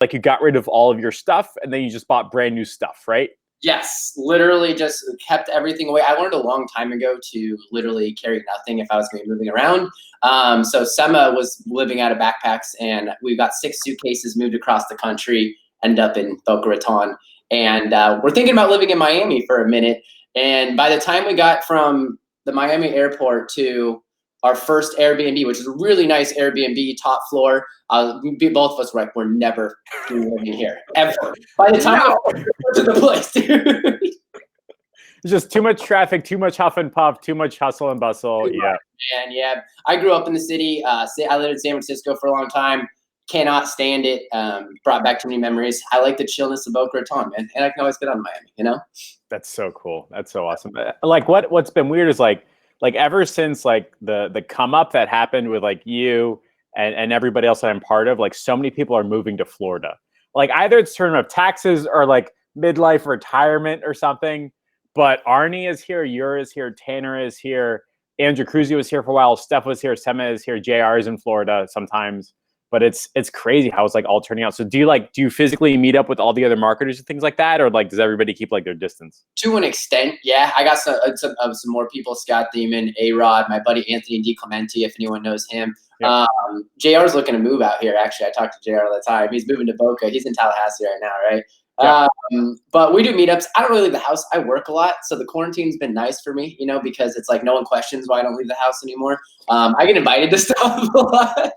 Like you got rid of all of your stuff and then you just bought brand new stuff, right? Yes, literally just kept everything away. I learned a long time ago to literally carry nothing if I was going to be moving around. So Sema was living out of backpacks, and we got 6 suitcases, moved across the country, ended up in Boca Raton. And we're thinking about living in Miami for a minute. And by the time we got from the Miami airport to our first Airbnb, which is a really nice Airbnb, top floor, both of us were like, we're never living here, ever. By the time we got to the place, dude. It's just too much traffic, too much huff and puff, too much hustle and bustle. Yeah. And yeah, I grew up in the city. I lived in San Francisco for a long time. Cannot stand it. Brought back too many memories. I like the chillness of Boca Raton, man. And I can always get on Miami, you know? That's so cool. That's so awesome. Like what's been weird is like ever since like the come up that happened with like you and everybody else that I'm part of, like so many people are moving to Florida. Like either it's turn of taxes or like midlife retirement or something. But Arnie is here, Yura is here, Tanner is here, Andrew Cruzio was here for a while, Steph was here, Sema is here, JR is in Florida sometimes. But it's crazy how it's like all turning out. So do you physically meet up with all the other marketers and things like that, or like does everybody keep like their distance? To an extent, yeah. I got some more people: Scott Thiemann, A-Rod, my buddy Anthony DiClemente, if anyone knows him. Yep. JR's looking to move out here. Actually, I talk to JR all the time. He's moving to Boca. He's in Tallahassee right now, right? Yep. But we do meetups. I don't really leave the house. I work a lot, so the quarantine's been nice for me, you know, because it's like no one questions why I don't leave the house anymore. I get invited to stuff a lot.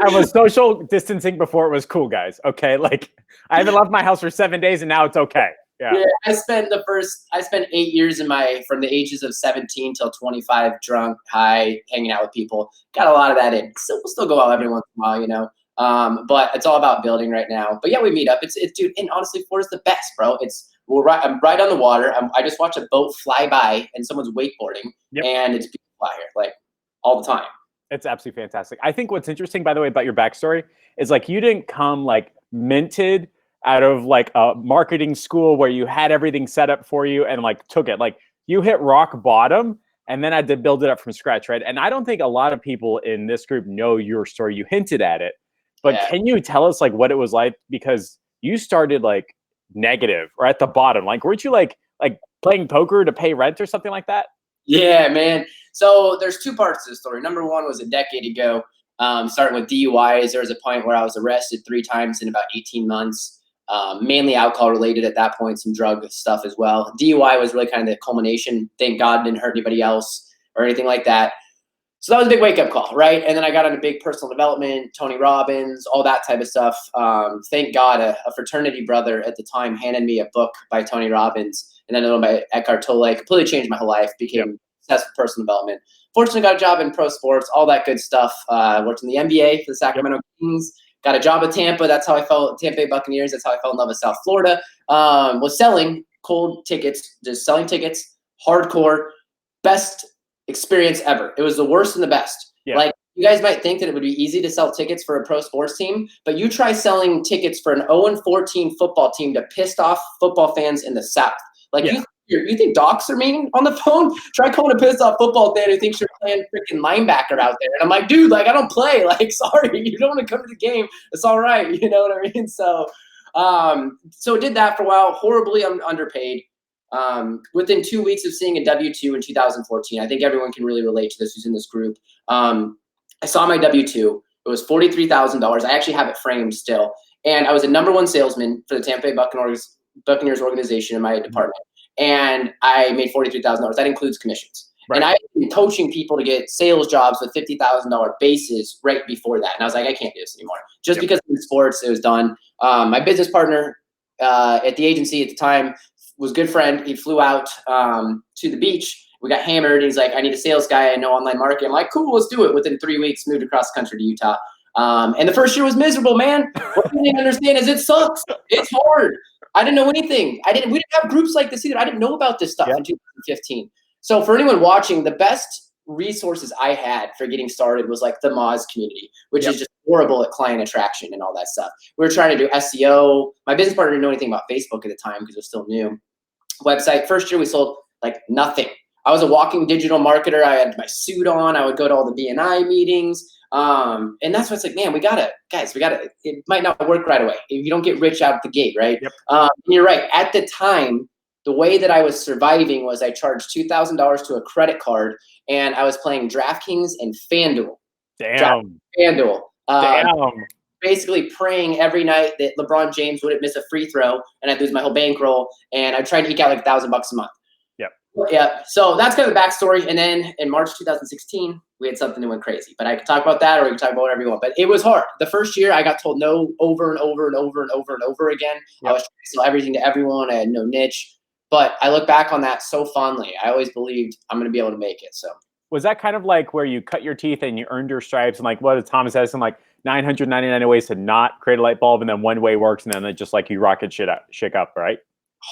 I was social distancing before it was cool, guys. Okay, like I haven't left my house for 7 days, and now it's okay. Yeah. I spent 8 years from the ages of 17 till 25, drunk, high, hanging out with people. Got a lot of that in. We'll still go out every once in a while, you know. But it's all about building right now. But yeah, we meet up. It's dude, and honestly, Florida's the best, bro. I'm right on the water. I just watch a boat fly by and someone's wakeboarding, and it's beautiful out here, like all the time. It's absolutely fantastic. I think what's interesting, by the way, about your backstory is like you didn't come like minted out of like a marketing school where you had everything set up for you and like took it. Like you hit rock bottom and then had to build it up from scratch, right? And I don't think a lot of people in this group know your story. You hinted at it, but can you tell us like what it was like? Because you started like negative or at the bottom. Like weren't you like playing poker to pay rent or something like that? Yeah, man. So there's 2 parts to the story. Number one was a decade ago, starting with DUIs. There was a point where I was arrested 3 times in about 18 months, mainly alcohol related at that point, some drug stuff as well. DUI was really kind of the culmination. Thank God didn't hurt anybody else or anything like that. So that was a big wake-up call, right? And then I got into big personal development, Tony Robbins, all that type of stuff. Thank God a fraternity brother at the time handed me a book by Tony Robbins and then another by Eckhart Tolle. Completely changed my whole life, became obsessed with personal development. Fortunately, got a job in pro sports, all that good stuff. Worked in the NBA for the Sacramento Kings. Got a job at Tampa. That's how I felt. Tampa Bay Buccaneers. That's how I fell in love with South Florida. Was selling cold tickets, just selling tickets, hardcore, best experience ever. It was the worst and the best. Yeah. Like you guys might think that it would be easy to sell tickets for a pro sports team, but you try selling tickets for an 0-14 football team to pissed off football fans in the South. Like you think docs are mean on the phone? Try calling a pissed off football fan who thinks you're playing freaking linebacker out there. And I'm like, dude, like I don't play. Like, sorry, you don't want to come to the game. It's all right. You know what I mean? So, so did that for a while. Horribly underpaid. Within 2 weeks of seeing a W-2 in 2014, I think everyone can really relate to this who's in this group. I saw my W-2. It was $43,000. I actually have it framed still. And I was a #1 salesman for the Tampa Bay Buccaneers organization in my department. And I made $43,000. That includes commissions. Right. And I've been coaching people to get sales jobs with $50,000 bases right before that. And I was like, I can't do this anymore. Just because in sports, it was done. My business partner at the agency at the time was a good friend. He flew out to the beach. We got hammered. He's like, I need a sales guy. I know online marketing. I'm like, cool, let's do it. Within 3 weeks, moved across country to Utah. And the first year was miserable, man. What you didn't understand is it sucks. It's hard. I didn't know anything. We didn't have groups like this either. I didn't know about this stuff in 2015. So for anyone watching, the best resources I had for getting started was like the Moz community, which is just horrible at client attraction and all that stuff. We were trying to do SEO. My business partner didn't know anything about Facebook at the time because it was still new. Website. First year we sold like nothing. I was a walking digital marketer. I had my suit on. I would go to all the BNI meetings. And that's what's like, man, it might not work right away. If you don't get rich out the gate, right? Yep. You're right. At the time, the way that I was surviving was I charged $2,000 to a credit card, and I was playing DraftKings and FanDuel. Damn. FanDuel. Damn. Basically praying every night that LeBron James wouldn't miss a free throw, and I'd lose my whole bankroll. And I tried to eke out like $1,000 a month. Yep. Yeah. So that's kind of the backstory. And then in March 2016, we had something that went crazy. But I can talk about that, or we can talk about whatever you want. But it was hard. The first year, I got told no over and over and over and over and over again. Yep. I was trying to sell everything to everyone. I had no niche. But I look back on that so fondly. I always believed I'm going to be able to make it. So was that kind of like where you cut your teeth and you earned your stripes, and like what did Thomas Edison, like 999 ways to not create a light bulb, and then one way works, and then it just like you rocket shit up, right?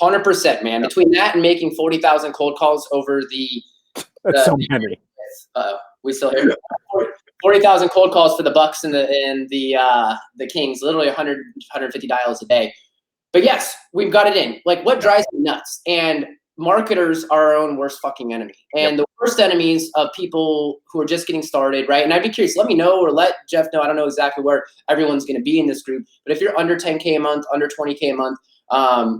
100%, man. Yep. Between that and making 40,000 cold calls over that's so many. We still hear 40,000 cold calls for the Bucks and the Kings, literally 150 dials a day. But yes, we've got it in. Like, what drives me nuts? And marketers are our own worst fucking enemy. And the worst enemies of people who are just getting started, right? And I'd be curious, let me know, or let Jeff know. I don't know exactly where everyone's going to be in this group. But if you're under 10K a month, under 20K a month,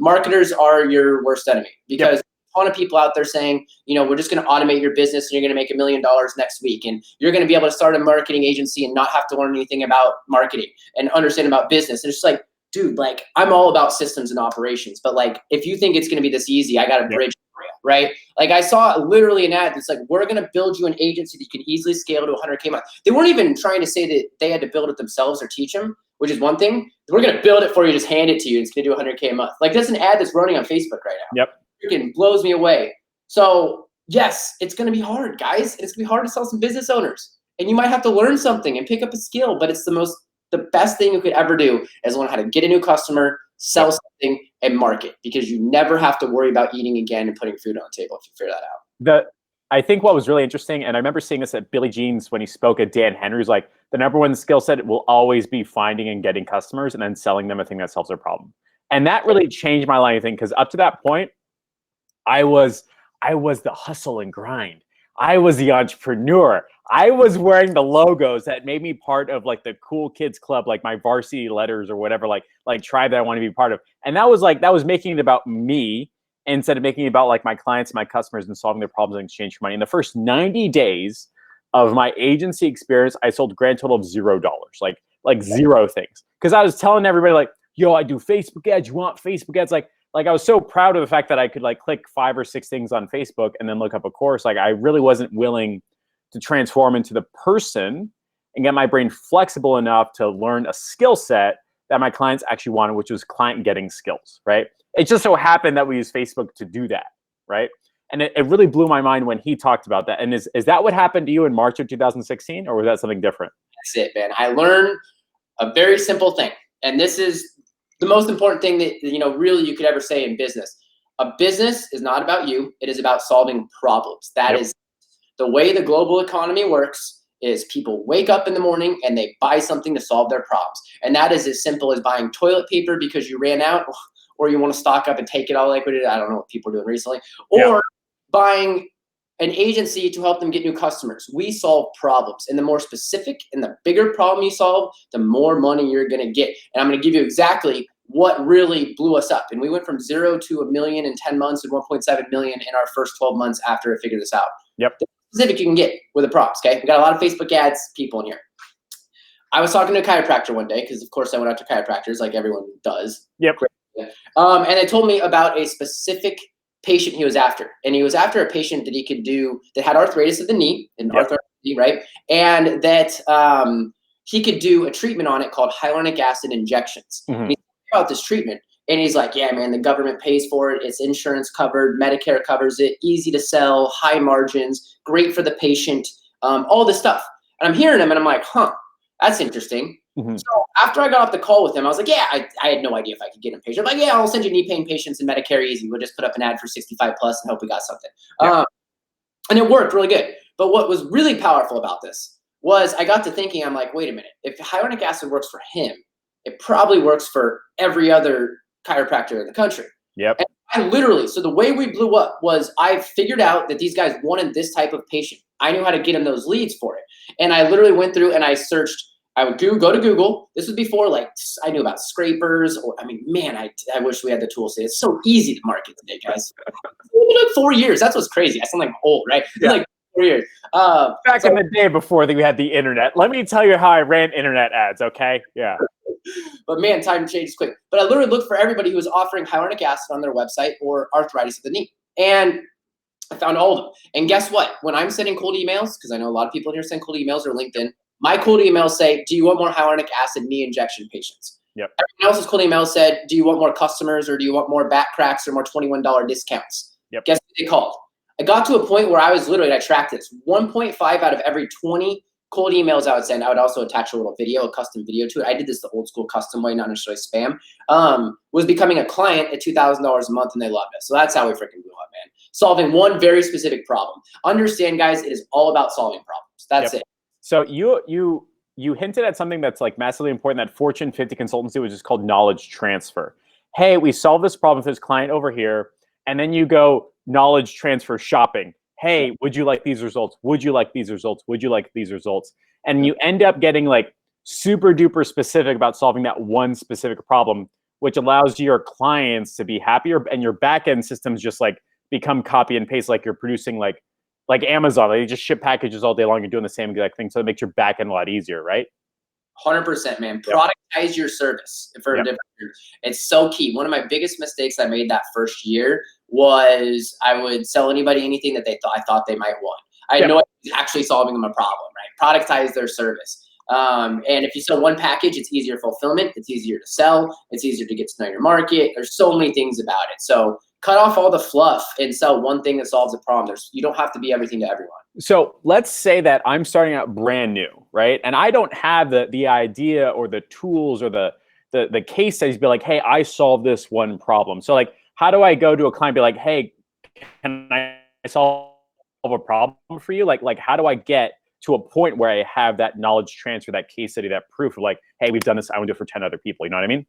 marketers are your worst enemy, because a ton of people out there saying, we're just going to automate your business and you're going to make $1 million next week. And you're going to be able to start a marketing agency and not have to learn anything about marketing and understand about business. And it's just like, dude, like, I'm all about systems and operations, but like, if you think it's going to be this easy, I got a bridge for you, right? Like, I saw literally an ad that's like, we're going to build you an agency that you can easily scale to 100K a month. They weren't even trying to say that they had to build it themselves or teach them, which is one thing. We're going to build it for you, just hand it to you. It's going to do 100K a month. Like, that's an ad that's running on Facebook right now. Yep. Freaking blows me away. So yes, it's going to be hard, guys. It's going to be hard to sell some business owners, and you might have to learn something and pick up a skill, but it's the best thing you could ever do is learn how to get a new customer, sell something, and market, because you never have to worry about eating again and putting food on the table if you figure that out. I think what was really interesting, and I remember seeing this at Billy Jean's when he spoke at Dan Henry's, like, the number one skill set will always be finding and getting customers and then selling them a thing that solves their problem. And that really changed my life, I think, because up to that point, I was the hustle and grind. I was the entrepreneur. I was wearing the logos that made me part of like the cool kids club, like my varsity letters or whatever, like tribe that I want to be part of. And that was making it about me instead of making it about like my clients and my customers and solving their problems in exchange for money. In the first 90 days of my agency experience, I sold a grand total of $0, like zero things. Because I was telling everybody like, yo, I do Facebook ads. You want Facebook ads? Like I was so proud of the fact that I could like click 5 or 6 things on Facebook and then look up a course. Like, I really wasn't willing to transform into the person and get my brain flexible enough to learn a skill set that my clients actually wanted, which was client getting skills, right? It just so happened that we use Facebook to do that, right? And it really blew my mind when he talked about that. And is that what happened to you in March of 2016, or was that something different? That's it, man. I learned a very simple thing. And this is the most important thing that, really you could ever say in business. A business is not about you. It is about solving problems. That is the way the global economy works. Is people wake up in the morning and they buy something to solve their problems. And that is as simple as buying toilet paper because you ran out, or you want to stock up and take it all liquidated. I don't know what people are doing recently. Or buying an agency to help them get new customers. We solve problems. And the more specific and the bigger problem you solve, the more money you're going to get. And I'm going to give you exactly what really blew us up. And we went from 0 to $1 million in 10 months and 1.7 million in our first 12 months after I figured this out. Yep. The specific you can get with the prompts, okay? We got a lot of Facebook ads people in here. I was talking to a chiropractor one day because, of course, I went out to chiropractors like everyone does. Yep. And they told me about a specific patient he was after. And he was after a patient that he could do that had arthritis of the knee, right? And that he could do a treatment on it called hyaluronic acid injections. Mm-hmm. And he talked about this treatment. And he's like, yeah, man, the government pays for it. It's insurance covered. Medicare covers it. Easy to sell, high margins, great for the patient, all this stuff. And I'm hearing him and I'm like, that's interesting. Mm-hmm. So after I got off the call with him, I was like, yeah, I had no idea if I could get him patient. I'm like, yeah, I'll send you knee pain patients in Medicare easy. We'll just put up an ad for 65 plus and hope we got something. Yeah. And it worked really good. But what was really powerful about this was I got to thinking, I'm like, wait a minute. If hyaluronic acid works for him, it probably works for every other chiropractor in the country. Yep. And I literally, so the way we blew up was I figured out that these guys wanted this type of patient. I knew how to get them those leads for it. And I literally went through and I searched, I would go to Google. This was before like I knew about scrapers, or I mean, man, I wish we had the tools today. It's so easy to market today, guys. It's been like 4 years. That's what's crazy. I sound like I'm old, right? Yeah. Like 4 years. Back in the day before we had the internet. Let me tell you how I ran internet ads, okay? Yeah. But man, time changes quick. But I literally looked for everybody who was offering hyaluronic acid on their website or arthritis of the knee. And I found all of them. And guess what? When I'm sending cold emails, because I know a lot of people here send cold emails or LinkedIn, my cold emails say, do you want more hyaluronic acid knee injection patients? Yep. Everyone else's cold email said, do you want more customers, or do you want more back cracks or more $21 discounts? Yep. Guess what they called? I got to a point where I was literally, I tracked this, 1.5 out of every 20 cold emails I would send, I would also attach a little video, a custom video to it. I did this the old school custom way, not necessarily spam. Was becoming a client at $2,000 a month, and they loved it. So that's how we freaking blew up, man. Solving one very specific problem. Understand, guys, it is all about solving problems. That's it. So you hinted at something that's like massively important, that Fortune 50 consultancy, which is called knowledge transfer. Hey, we solved this problem for this client over here. And then you go knowledge transfer shopping. Hey, would you like these results? Would you like these results? Would you like these results? And you end up getting like super duper specific about solving that one specific problem, which allows your clients to be happier, and your back end systems just like become copy and paste, like you're producing like Amazon. Like, you just ship packages all day long. You're doing the same exact thing. So it makes your back end a lot easier, right? 100%, man. Productize your service for a different year. It's so key. One of my biggest mistakes I made that first year was I would sell anybody anything that I thought they might want. I had no idea it was actually solving them a problem, right? Productize their service. And if you sell one package, it's easier fulfillment. It's easier to sell. It's easier to get to know your market. There's so many things about it. So cut off all the fluff and sell one thing that solves a problem. You don't have to be everything to everyone. So let's say that I'm starting out brand new, right? And I don't have the idea or the tools or the case studies to be like, hey, I solved this one problem. So like, how do I go to a client and be like, hey, can I solve a problem for you? Like how do I get to a point where I have that knowledge transfer, that case study, that proof of like, hey, we've done this, I want to do it for 10 other people. You know what I mean?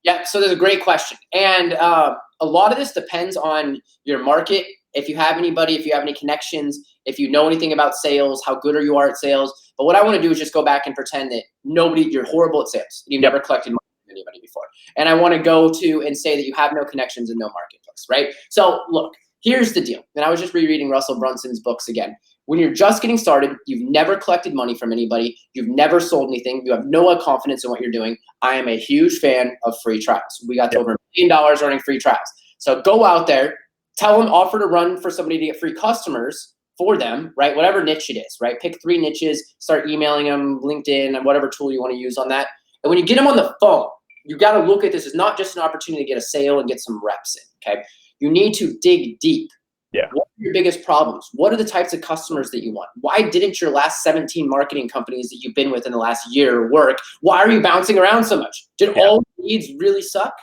Yeah, so there's a great question. And a lot of this depends on your market. If you have anybody, if you have any connections, if you know anything about sales, how good you are at sales. But what I want to do is just go back and pretend that you're horrible at sales. You've never collected money from anybody before. And I want to go to and say that you have no connections and no marketplace, right? So look, here's the deal. And I was just rereading Russell Brunson's books again. When you're just getting started, you've never collected money from anybody, you've never sold anything, you have no confidence in what you're doing, I am a huge fan of free trials. We got to over $1 million running free trials. So go out there, tell them, offer to run for somebody to get free customers for them, right? Whatever niche it is, right? Pick 3 niches, start emailing them, LinkedIn, and whatever tool you want to use on that. And when you get them on the phone, you got to look at this as not just an opportunity to get a sale and get some reps in, okay? You need to dig deep. Yeah. What are your biggest problems? What are the types of customers that you want? Why didn't your last 17 marketing companies that you've been with in the last year work? Why are you bouncing around so much? Did all leads really suck?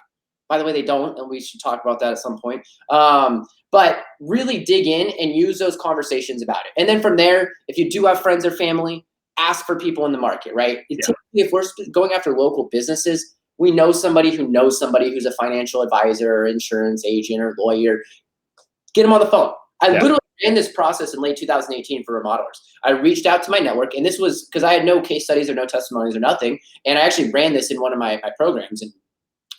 By the way, they don't, and we should talk about that at some point. But really dig in and use those conversations about it. And then from there, if you do have friends or family, ask for people in the market, right? Typically, if we're going after local businesses, we know somebody who knows somebody who's a financial advisor or insurance agent or lawyer. Get them on the phone. I literally ran this process in late 2018 for remodelers. I reached out to my network, and this was because I had no case studies or no testimonies or nothing. And I actually ran this in one of my programs, and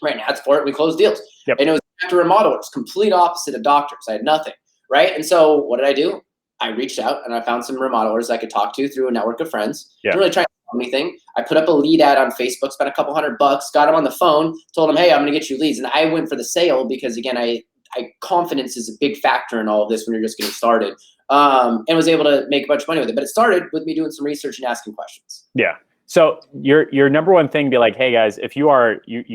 ran ads for it. We closed deals. And it was after remodelers, complete opposite of doctors. I had nothing, right? And so what did I do? I reached out and I found some remodelers I could talk to through a network of friends. Didn't really try to sell anything. I put up a lead ad on Facebook, spent a couple $100, got them on the phone, told them, hey, I'm going to get you leads. And I went for the sale because, again, confidence is a big factor in all of this when you're just getting started, and was able to make a bunch of money with it. But it started with me doing some research and asking questions. Yeah. So your number one thing, be like, hey guys, if you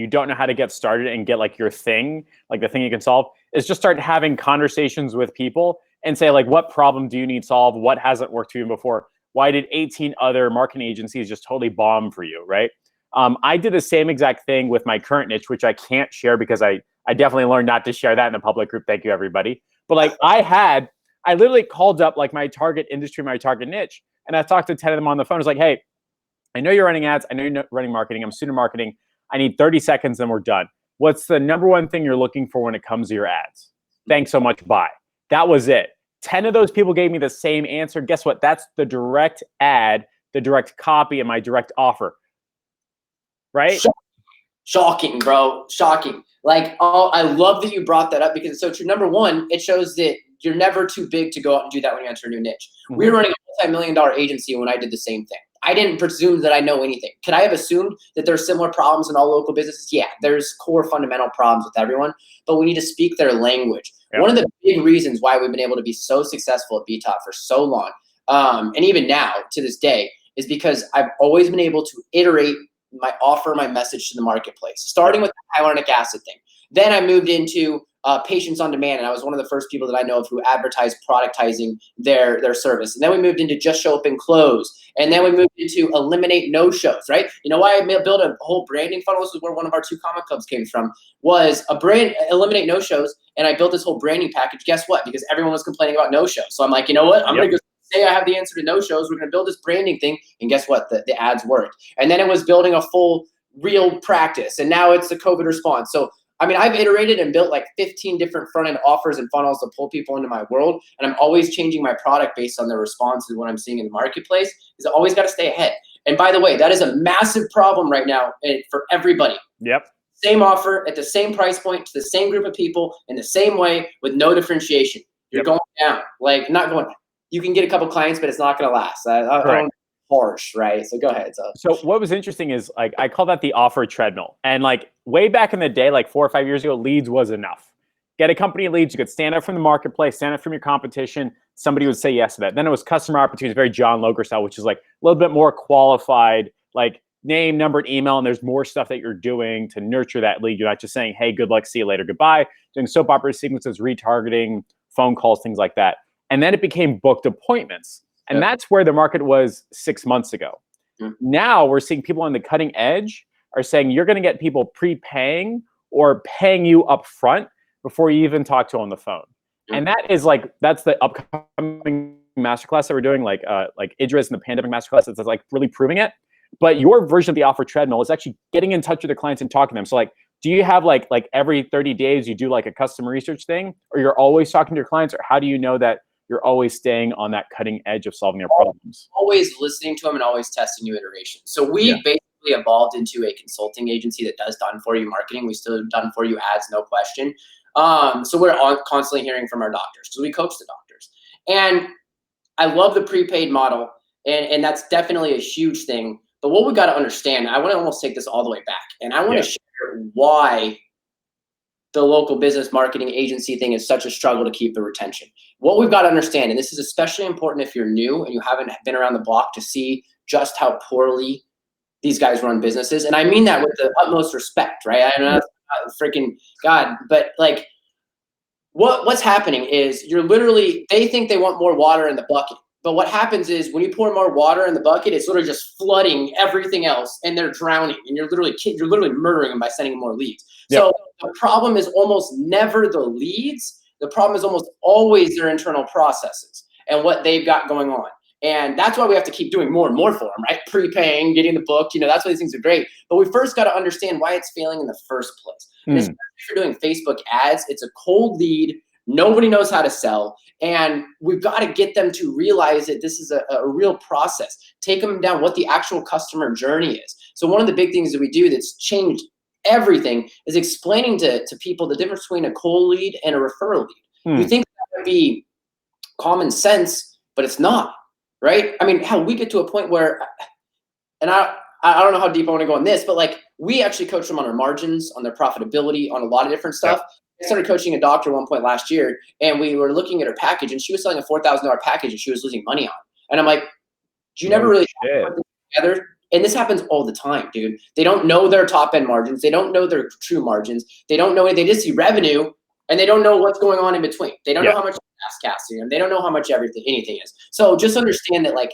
don't know how to get started and get like your thing, like the thing you can solve, is just start having conversations with people and say like, what problem do you need solved? What hasn't worked for you before? Why did 18 other marketing agencies just totally bomb for you, right? I did the same exact thing with my current niche, which I can't share because I definitely learned not to share that in the public group. Thank you, everybody. But like I literally called up like my target industry, my target niche, and I talked to 10 of them on the phone. I was like, hey, I know you're running ads. I know you're running marketing. I'm student marketing. I need 30 seconds, then we're done. what's the number one thing you're looking for when it comes to your ads? Thanks so much, bye. That was it. 10 of those people gave me the same answer. Guess what? That's the direct ad, the direct copy, and my direct offer. Right? Shocking, bro. Shocking. Like, oh, I love that you brought that up because it's so true. Number one, it shows that you're never too big to go out and do that when you enter a new niche. We were running a multi-million-dollar agency when I did the same thing. I didn't presume that I know anything. Could I have assumed that there's similar problems in all local businesses? Yeah, there's core fundamental problems with everyone, but we need to speak their language. Yeah. One of the big reasons why we've been able to be so successful at BTOP for so long, and even now to this day, is because I've always been able to iterate my offer, my message to the marketplace, starting with the hyaluronic acid thing. Then I moved into patients on demand, and I was one of the first people that I know of who advertised productizing their service. And then we moved into just show up and close. And then we moved into eliminate no-shows, right? You know why I built a whole branding funnel? This is where one of our 2 comic clubs came from, was a brand, eliminate no-shows. And I built this whole branding package. Guess what? Because everyone was complaining about no-shows. So I'm like, you know what? I'm going to go say I have the answer to no-shows. We're going to build this branding thing. And guess what? The ads worked. And then it was building a full real practice. And now it's the COVID response. So I mean, I've iterated and built like 15 different front-end offers and funnels to pull people into my world. And I'm always changing my product based on their response and what I'm seeing in the marketplace, because I always got to stay ahead. And by the way, that is a massive problem right now for everybody. Yep. Same offer at the same price point to the same group of people in the same way with no differentiation. You're going down, like not going. You can get a couple clients, but it's not going to last. I don't harsh, right? So go ahead. So what was interesting is like I call that the offer treadmill. And like way back in the day, like 4 or 5 years ago, leads was enough. Get a company leads, you could stand up from the marketplace, stand up from your competition, somebody would say yes to that. Then it was customer opportunities, very John Logan style, which is like a little bit more qualified, like name, number, and email, and there's more stuff that you're doing to nurture that lead. You're not just saying, hey, good luck, see you later, goodbye. Doing soap opera sequences, retargeting, phone calls, things like that. And then it became booked appointments. And that's where the market was 6 months ago. Now we're seeing people on the cutting edge are saying you're going to get people prepaying or paying you up front before you even talk to them on the phone. And that is like, that's the upcoming masterclass that we're doing, like Idris and the pandemic masterclass. That's like really proving it. But your version of the offer treadmill is actually getting in touch with the clients and talking to them. So like, do you have like every 30 days you do like a customer research thing, or you're always talking to your clients, or how do you know that you're always staying on that cutting edge of solving their problems? Always listening to them and always testing new iterations. So we basically evolved into a consulting agency that does done-for-you marketing. We still do done-for-you ads, no question. So we're constantly hearing from our doctors. So we coach the doctors. And I love the prepaid model, and that's definitely a huge thing. But what we got to understand, I want to almost take this all the way back. And I want to share why the local business marketing agency thing is such a struggle to keep the retention. What we've got to understand, and this is especially important if you're new and you haven't been around the block to see just how poorly these guys run businesses. And I mean that with the utmost respect, right? I'm not freaking God, but like what's happening is they think they want more water in the bucket. But what happens is when you pour more water in the bucket, it's literally just flooding everything else, and they're drowning, and you're literally murdering them by sending them more leads. So the problem is almost never the leads. The problem is almost always their internal processes and what they've got going on. And that's why we have to keep doing more and more for them, right? Prepaying, getting the book, that's why these things are great. But we first got to understand why it's failing in the first place. And especially if you're doing Facebook ads, it's a cold lead. Nobody knows how to sell. And we've got to get them to realize that this is a real process. Take them down what the actual customer journey is. So one of the big things that we do that's changed everything is explaining to people the difference between a cold lead and a referral lead. You think that would be common sense, but it's not, right? I mean, how we get to a point where, and I don't know how deep I want to go on this, but like we actually coach them on their margins, on their profitability, on a lot of different stuff. I started coaching a doctor at one point last year, and we were looking at her package, and she was selling a $4,000 package, and she was losing money on. And I'm like, do you never really put this together? And this happens all the time, dude. They don't know their top end margins. They don't know their true margins. They don't know it. They just see revenue, and they don't know what's going on in between. They don't know how much casting them. They don't know how much anything is. So just understand that like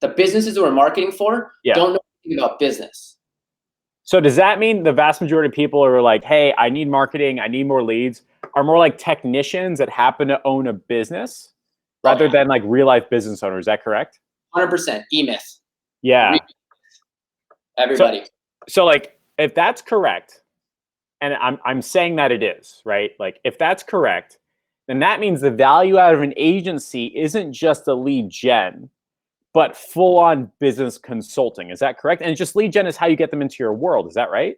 the businesses that we're marketing for don't know anything about business. So does that mean the vast majority of people are like, hey, I need marketing, I need more leads, are more like technicians that happen to own a business rather than like real life business owners? Is that correct? 100%. E-myth. Yeah. Everybody. So like, if that's correct, and I'm saying that it is, right? Like if that's correct, then that means the value out of an agency isn't just a lead gen, but full on business consulting. Is that correct? And just lead gen is how you get them into your world. Is that right?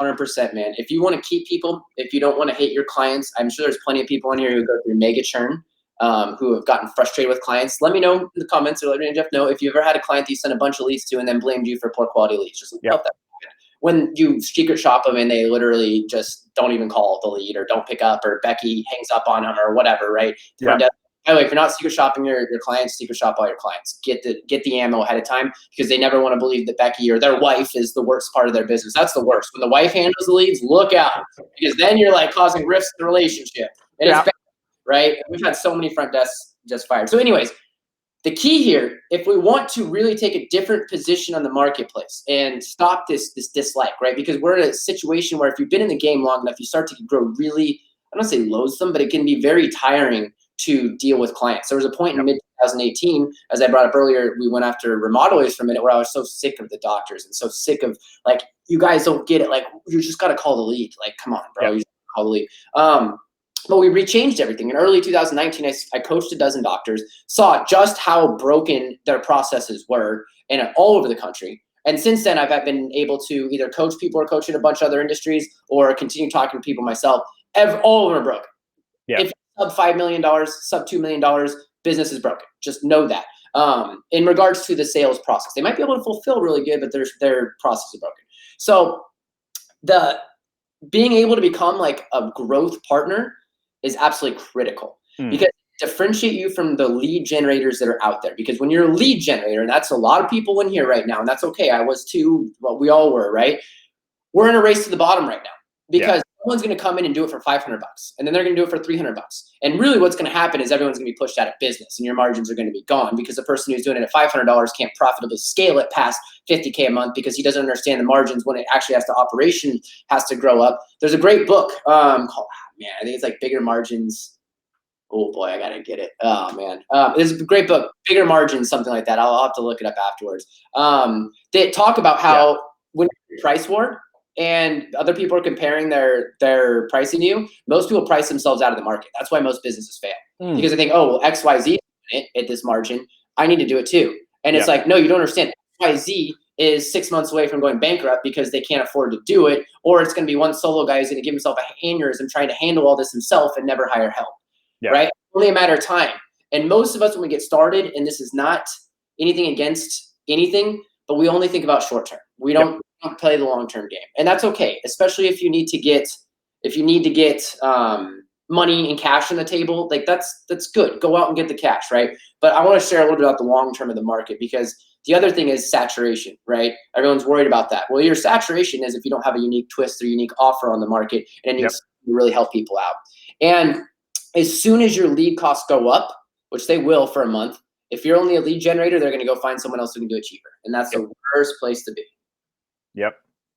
100%, man. If you want to keep people, if you don't want to hate your clients, I'm sure there's plenty of people in here who go through mega churn, who have gotten frustrated with clients. Let me know in the comments, or let me and Jeff know if you ever had a client that you sent a bunch of leads to and then blamed you for poor quality leads. Just let that happen. When you secret shop them and they literally just don't even call the lead or don't pick up, or Becky hangs up on them or whatever, right? By the way, if you're not secret shopping your clients, secret shop all your clients. Get the ammo ahead of time, because they never want to believe that Becky or their wife is the worst part of their business. That's the worst. When the wife handles the leads, look out, because then you're like causing rifts in the relationship. And it's bad, right? We've had so many front desks just fired. So anyways, the key here, if we want to really take a different position on the marketplace and stop this dislike, right? Because we're in a situation where if you've been in the game long enough, you start to grow really, I don't say loathsome, but it can be very tiring to deal with clients. There was a point in mid-2018, as I brought up earlier, we went after remodelers for a minute, where I was so sick of the doctors and so sick of, like, you guys don't get it. Like, you just got to call the lead. Like, come on, bro. You just call the lead. But we rechanged everything. In early 2019, I coached a dozen doctors, saw just how broken their processes were, and all over the country. And since then, I've been able to either coach people or coach in a bunch of other industries, or continue talking to people myself. All of them are broken. If sub $5 million, sub $2 million, business is broken. Just know that. In regards to the sales process, they might be able to fulfill really good, but their process is broken. So being able to become like a growth partner is absolutely critical, because it differentiate you from the lead generators that are out there. Because when you're a lead generator, and that's a lot of people in here right now, and that's okay. I was too. Well, we all were, right? We're in a race to the bottom right now, because someone's going to come in and do it for $500, and then they're going to do it for $300. And really what's going to happen is everyone's going to be pushed out of business, and your margins are going to be gone, because the person who's doing it at $500 can't profitably scale it past $50K a month, because he doesn't understand the margins when it actually has to grow up. There's a great book called, I think it's like Bigger Margins. Oh boy, I got to get it. Oh man. There's a great book, Bigger Margins, something like that. I'll have to look it up afterwards. They talk about how when you're price war, and other people are comparing their pricing to you, most people price themselves out of the market. That's why most businesses fail. Because they think, oh, well, XYZ is doing it at this margin, I need to do it too. And it's like, no, you don't understand. XYZ is 6 months away from going bankrupt because they can't afford to do it, or it's going to be one solo guy who's going to give himself a aneurysm trying to handle all this himself and never hire help, right? Only a matter of time. And most of us, when we get started, and this is not anything against anything, but we only think about short term. We don't play the long-term game, and that's okay. Especially if you need to get money and cash on the table, like that's good. Go out and get the cash, right? But I want to share a little bit about the long term of the market, because the other thing is saturation, right? Everyone's worried about that. Well, your saturation is if you don't have a unique twist or unique offer on the market, and it needs to really help people out. And as soon as your lead costs go up, which they will for a month, if you're only a lead generator, they're going to go find someone else who can do it cheaper, and that's the worst place to be.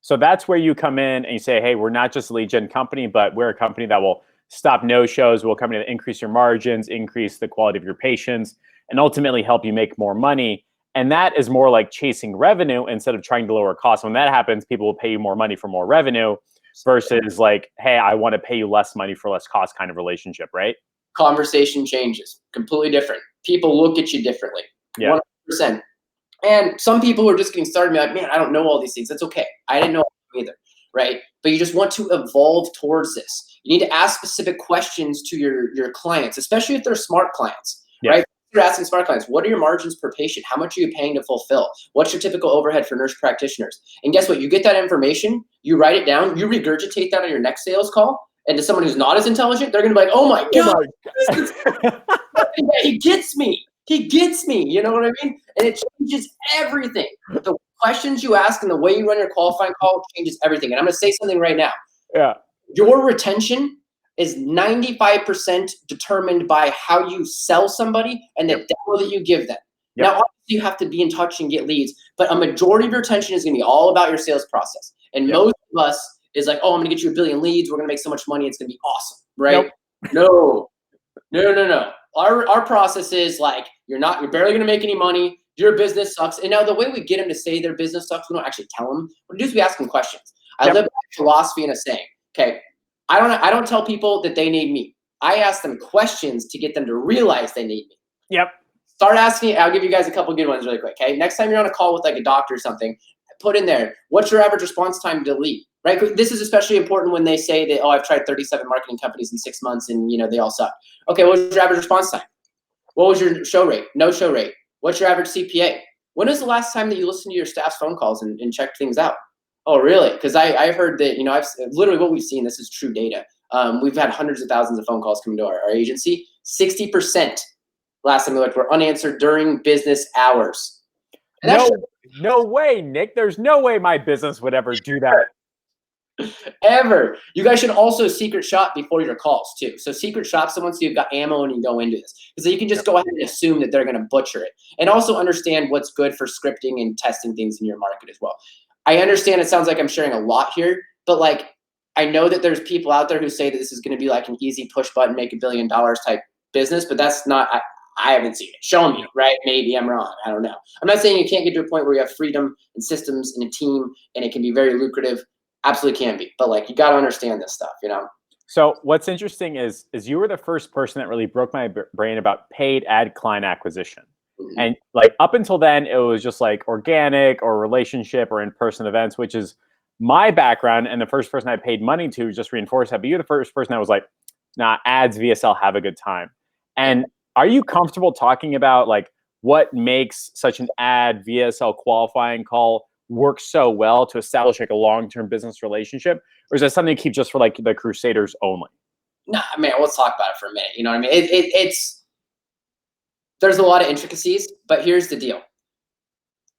So that's where you come in and you say, hey, we're not just a lead gen company, but we're a company that will stop no-shows. We'll come in and increase your margins, increase the quality of your patients, and ultimately help you make more money. And that is more like chasing revenue instead of trying to lower costs. When that happens, people will pay you more money for more revenue versus like, hey, I want to pay you less money for less cost kind of relationship, right? Conversation changes. Completely different. People look at you differently. 100%. And some people who are just getting started be like, man, I don't know all these things. That's okay. I didn't know either, right? But you just want to evolve towards this. You need to ask specific questions to your clients, especially if they're smart clients, right? You're asking smart clients, what are your margins per patient? How much are you paying to fulfill? What's your typical overhead for nurse practitioners? And guess what? You get that information, you write it down, you regurgitate that on your next sales call. And to someone who's not as intelligent, they're going to be like, oh my God, he gets me. He gets me. You know what I mean? And it changes everything. The questions you ask and the way you run your qualifying call changes everything. And I'm going to say something right now. Your retention is 95% determined by how you sell somebody and the demo that you give them. Now, obviously, you have to be in touch and get leads, but a majority of your attention is going to be all about your sales process. And most of us is like, oh, I'm going to get you 1 billion leads. We're going to make so much money. It's going to be awesome, right? No. Our process is like, you're barely going to make any money. Your business sucks. And now the way we get them to say their business sucks, we don't actually tell them. What we do is we ask them questions. I live by philosophy and a saying. Okay. I don't tell people that they need me. I ask them questions to get them to realize they need me. Yep. Start asking. I'll give you guys a couple good ones really quick. Okay. Next time you're on a call with like a doctor or something, put in there, what's your average response time to lead? Right. This is especially important when they say that, oh, I've tried 37 marketing companies in 6 months and they all suck. Okay. What was your average response time? What was your show rate? No show rate. What's your average CPA? When was the last time that you listened to your staff's phone calls and checked things out? Oh, really? Because I've heard that, I've literally what we've seen, this is true data. We've had hundreds of thousands of phone calls coming to our agency. 60% last time we looked were unanswered during business hours. No way, Nick. There's no way my business would ever do that. Ever. You guys should also secret shop before your calls too. So secret shop someone so you've got ammo and you go into this. Because you can just go ahead and assume that they're going to butcher it. And also understand what's good for scripting and testing things in your market as well. I understand it sounds like I'm sharing a lot here, but like I know that there's people out there who say that this is going to be like an easy push button, make $1 billion type business, but that's not, I haven't seen it. Show me, right? Maybe I'm wrong. I don't know. I'm not saying you can't get to a point where you have freedom and systems and a team and it can be very lucrative. Absolutely can be. But like, you got to understand this stuff, So what's interesting is you were the first person that really broke my brain about paid ad client acquisition. Mm-hmm. And like up until then, it was just like organic or relationship or in-person events, which is my background. And the first person I paid money to just reinforced that. But you're the first person that was like, nah, ads, VSL, have a good time. And are you comfortable talking about like what makes such an ad VSL qualifying call work so well to establish like a long-term business relationship? Or is that something to keep just for like the Crusaders only? Nah, man, let's talk about it for a minute. You know what I mean? It's there's a lot of intricacies, but here's the deal.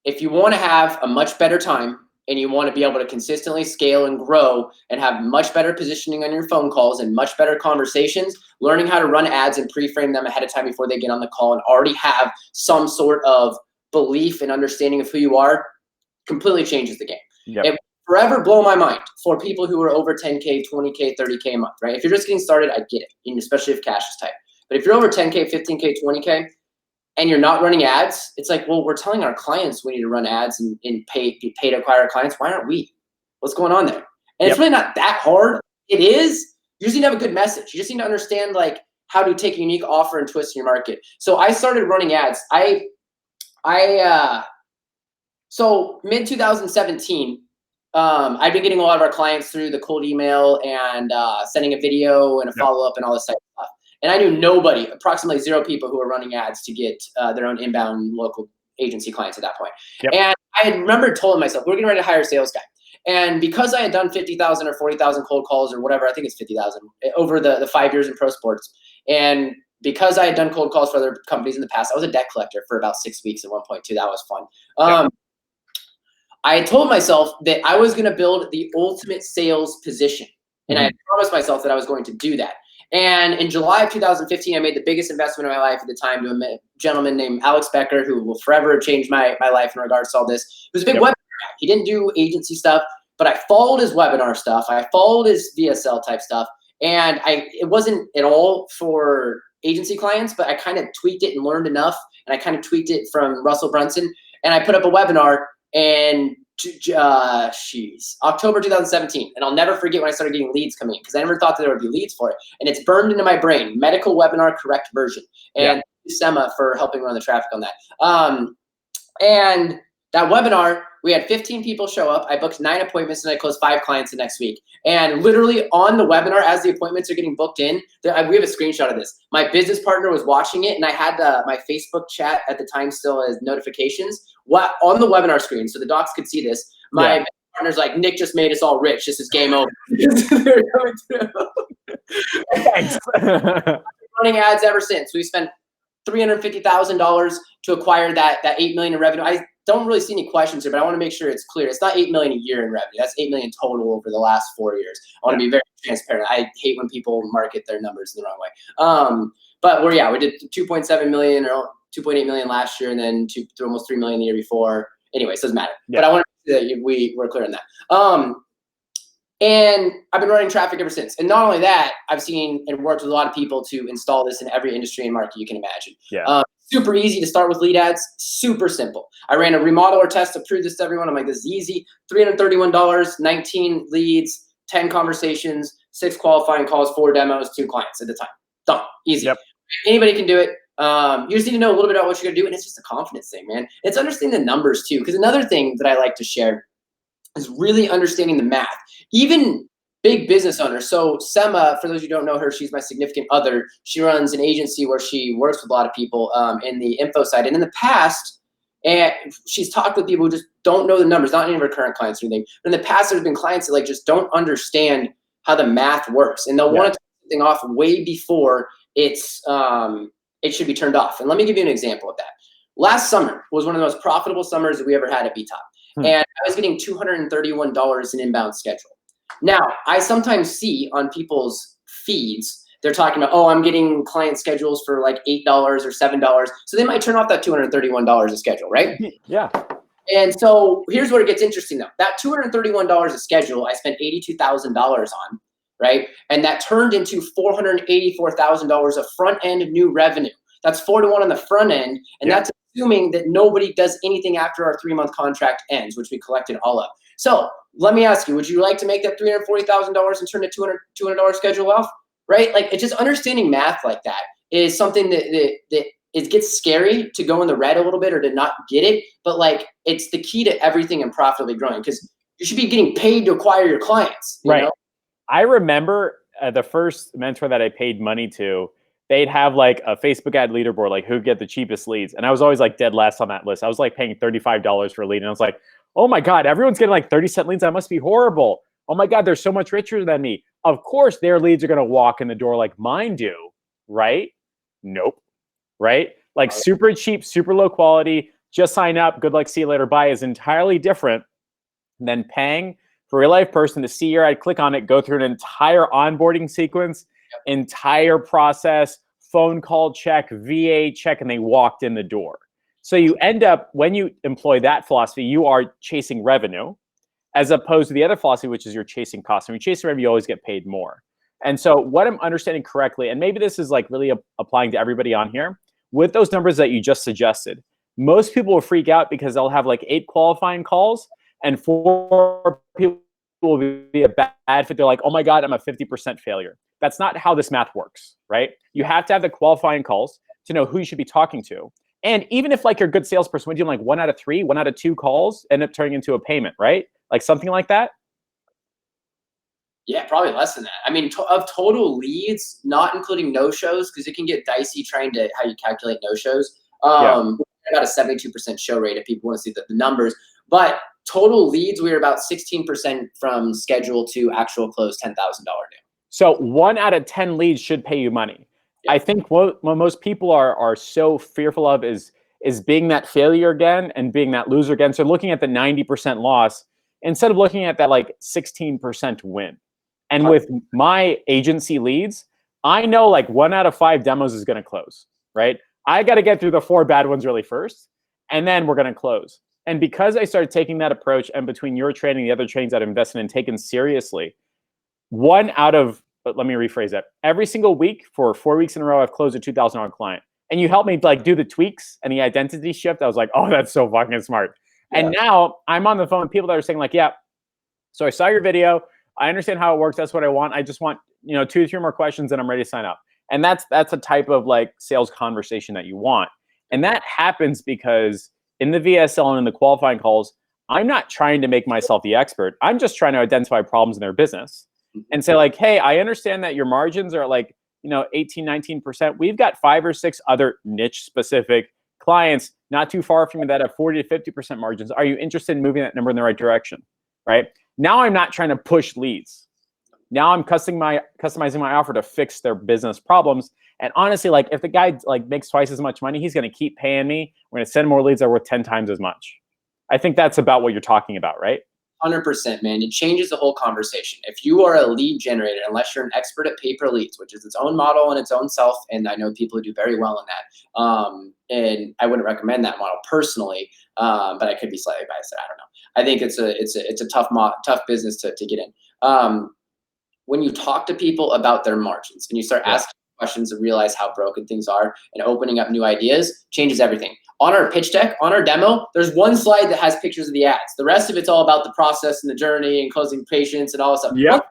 If you want to have a much better time and you want to be able to consistently scale and grow and have much better positioning on your phone calls and much better conversations, learning how to run ads and pre-frame them ahead of time before they get on the call and already have some sort of belief and understanding of who you are completely changes the game. Yep. It forever blow my mind for people who are over 10K, 20K, 30K a month, right? If you're just getting started, I get it, and especially if cash is tight. But if you're over 10K, 15K, 20K, and you're not running ads, it's like, well, we're telling our clients we need to run ads and pay to acquire our clients. Why aren't we? What's going on there? And It's really not that hard. It is. You just need to have a good message. You just need to understand like how to take a unique offer and twist in your market. So I started running ads. So mid 2017, I've been getting a lot of our clients through the cold email and sending a video and a follow-up and all this type of stuff. And I knew nobody, approximately 0 people who were running ads to get their own inbound local agency clients at that point. Yep. And I had remembered telling myself, we're getting ready to hire a sales guy. And because I had done 50,000 or 40,000 cold calls or whatever, I think it's 50,000 over the 5 years in pro sports. And because I had done cold calls for other companies in the past, I was a debt collector for about 6 weeks at one point too. That was fun. I had told myself that I was going to build the ultimate sales position. And I had promised myself that I was going to do that. And in July of 2015, I made the biggest investment of my life at the time to a gentleman named Alex Becker, who will forever change my life in regards to all this. He was a big webinar guy. He didn't do agency stuff, but I followed his webinar stuff. I followed his VSL type stuff. And it wasn't at all for agency clients, but I kind of tweaked it and learned enough. And I kind of tweaked it from Russell Brunson. And I put up a webinar in October 2017. And I'll never forget when I started getting leads coming in because I never thought that there would be leads for it. And it's burned into my brain, medical webinar correct version. And Sema for helping run the traffic on that. And that webinar, we had 15 people show up. I booked 9 appointments and I closed 5 clients the next week. And literally on the webinar, as the appointments are getting booked in, we have a screenshot of this. My business partner was watching it and I had my Facebook chat at the time still as notifications on the webinar screen. So the docs could see this. My partner's like, Nick just made us all rich. This is game over. Thanks. Running ads ever since. We spent $350,000 to acquire that $8 million in revenue. I don't really see any questions here, but I want to make sure it's clear. It's not $8 million a year in revenue. That's $8 million total over the last 4 years. I want to be very transparent. I hate when people market their numbers in the wrong way. But we did 2.7 million or 2.8 million last year, and then almost 3 million the year before. Anyways, doesn't matter. Yeah. But I want to say that we're clear on that. And I've been running traffic ever since. And not only that, I've seen and worked with a lot of people to install this in every industry and market you can imagine. Yeah. Super easy to start with lead ads. Super simple. I ran a remodeler test to prove this to everyone. I'm like, this is easy. $331, 19 leads, 10 conversations, 6 qualifying calls, 4 demos, 2 clients at a time. Done. Easy. Yep. Anybody can do it. You just need to know a little bit about what you're gonna do, and it's just a confidence thing, man. It's understanding the numbers too, because another thing that I like to share is really understanding the math. Even big business owners. So Sema, for those who don't know her, she's my significant other. She runs an agency where she works with a lot of people in the info side. And in the past, and she's talked with people who just don't know the numbers, not any of her current clients or anything. But in the past, there's been clients that like just don't understand how the math works, and they'll want to turn something off way before it's it should be turned off. And let me give you an example of that. Last summer was one of the most profitable summers that we ever had at BTOP. And I was getting $231 in inbound schedule. Now, I sometimes see on people's feeds, they're talking about, oh, I'm getting client schedules for like $8 or $7. So they might turn off that $231 a schedule, right? Yeah. And so here's where it gets interesting though. That $231 a schedule, I spent $82,000 on, right? And that turned into $484,000 of front-end new revenue. That's 4 to 1 on the front end. And that's assuming that nobody does anything after our 3-month contract ends, which we collected all up. So let me ask you, would you like to make that $340,000 and turn the $200 schedule off? Right? Like, it's just understanding math like that is something that it gets scary to go in the red a little bit or to not get it. But like, it's the key to everything and profitably growing, because you should be getting paid to acquire your clients. You know? I remember the first mentor that I paid money to, they'd have like a Facebook ad leaderboard, like who'd get the cheapest leads. And I was always like dead last on that list. I was like paying $35 for a lead. And I was like, oh my God, everyone's getting like 30-cent leads. That must be horrible. Oh my God, they're so much richer than me. Of course, their leads are going to walk in the door like mine do, right? Nope. Right? Like super cheap, super low quality, just sign up, good luck, see you later, bye is entirely different than paying for a real life person to see your ad, click on it, go through an entire onboarding sequence, entire process, phone call check, VA check, and they walked in the door. So you end up, when you employ that philosophy, you are chasing revenue, as opposed to the other philosophy, which is you're chasing costs. When you chase revenue, you always get paid more. And so what I'm understanding correctly, and maybe this is like really applying to everybody on here, with those numbers that you just suggested, most people will freak out because they'll have like 8 qualifying calls and 4 people will be a bad fit. They're like, oh my God, I'm a 50% failure. That's not how this math works, right? You have to have the qualifying calls to know who you should be talking to. And even if like you're a good salesperson, we're doing like 1 out of 3, 1 out of 2 calls end up turning into a payment, right? Like something like that. Yeah, probably less than that. I mean, of total leads, not including no-shows, because it can get dicey trying to how you calculate no-shows. About a 72% show rate if people want to see the numbers. But total leads, we were about 16% from schedule to actual close $10,000 deal. So 1 out of 10 leads should pay you money. I think what most people are so fearful of is being that failure again and being that loser again. So looking at the 90% loss instead of looking at that like 16% win. And with my agency leads, I know like 1 out of 5 demos is going to close, right? I got to get through the 4 bad ones really first, and then we're going to close. And because I started taking that approach, and between your training, the other trainings that I've invested in, taken seriously, 1 out of, but let me rephrase that. Every single week for 4 weeks in a row, I've closed a $2,000 client. And you helped me like do the tweaks and the identity shift. I was like, oh, that's so fucking smart. Yeah. And now I'm on the phone with people that are saying like, yeah, so I saw your video. I understand how it works. That's what I want. I just want, 2 or 3 more questions and I'm ready to sign up. And that's a type of like sales conversation that you want. And that happens because in the VSL and in the qualifying calls, I'm not trying to make myself the expert. I'm just trying to identify problems in their business and say like, hey, I understand that your margins are like, 18, 19%. We've got 5 or 6 other niche specific clients not too far from you that have 40 to 50% margins. Are you interested in moving that number in the right direction? Right? Now I'm not trying to push leads. Now I'm customizing my offer to fix their business problems. And honestly, like if the guy like makes twice as much money, he's going to keep paying me. We're going to send more leads that are worth 10 times as much. I think that's about what you're talking about, right? 100%, man. It changes the whole conversation. If you are a lead generator, unless you're an expert at pay-per-leads, which is its own model and its own self, and I know people who do very well in that, and I wouldn't recommend that model personally, but I could be slightly biased. I don't know. I think it's a tough business to get in. When you talk to people about their margins and you start asking questions and realize how broken things are and opening up new ideas, changes everything. On our pitch deck, on our demo, there's 1 slide that has pictures of the ads. The rest of it's all about the process and the journey and closing patients and all this stuff. Yep.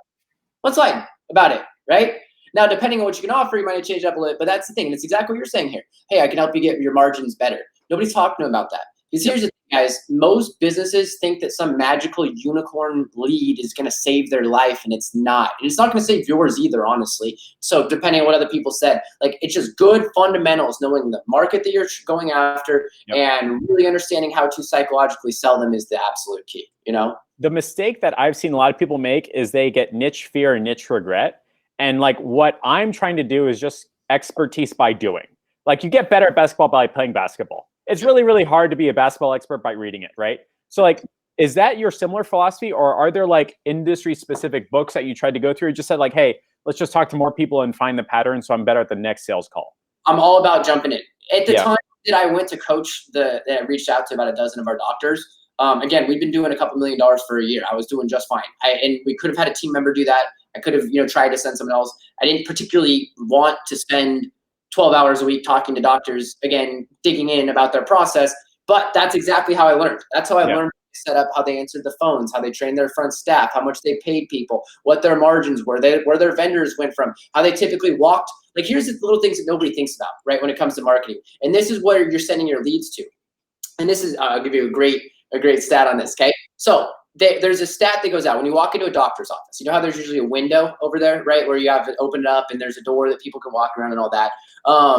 What's fine about it, right? Now, depending on what you can offer, you might change it up a little bit, but that's the thing. It's exactly what you're saying here. Hey, I can help you get your margins better. Nobody's talking about that. Because here's the thing, guys. Most businesses think that some magical unicorn lead is going to save their life, and it's not. And it's not going to save yours either, honestly. So depending on what other people said, like, it's just good fundamentals, knowing the market that you're going after and really understanding how to psychologically sell them is the absolute key, you know? The mistake that I've seen a lot of people make is they get niche fear and niche regret. And like what I'm trying to do is just expertise by doing. Like you get better at basketball by playing basketball. It's really, really hard to be a basketball expert by reading it, right? So like, is that your similar philosophy, or are there like industry specific books that you tried to go through? You just said like, hey, let's just talk to more people and find the pattern so I'm better at the next sales call. I'm all about jumping in. At the time that I went to coach, that I reached out to about a dozen of our doctors. Again, we've been doing a couple $1 million for a year. I was doing just fine. And we could have had a team member do that. I could have, tried to send someone else. I didn't particularly want to spend 12 hours a week talking to doctors, again, digging in about their process. But that's exactly how I learned. That's how I learned to set up, how they answered the phones, how they trained their front staff, how much they paid people, what their margins were, where their vendors went from, how they typically walked. Like, here's the little things that nobody thinks about, right, when it comes to marketing. And this is where you're sending your leads to. And this is, I'll give you a great stat on this, okay? So there's a stat that goes out when you walk into a doctor's office. You know how there's usually a window over there, right, where you have it open it up and there's a door that people can walk around and all that.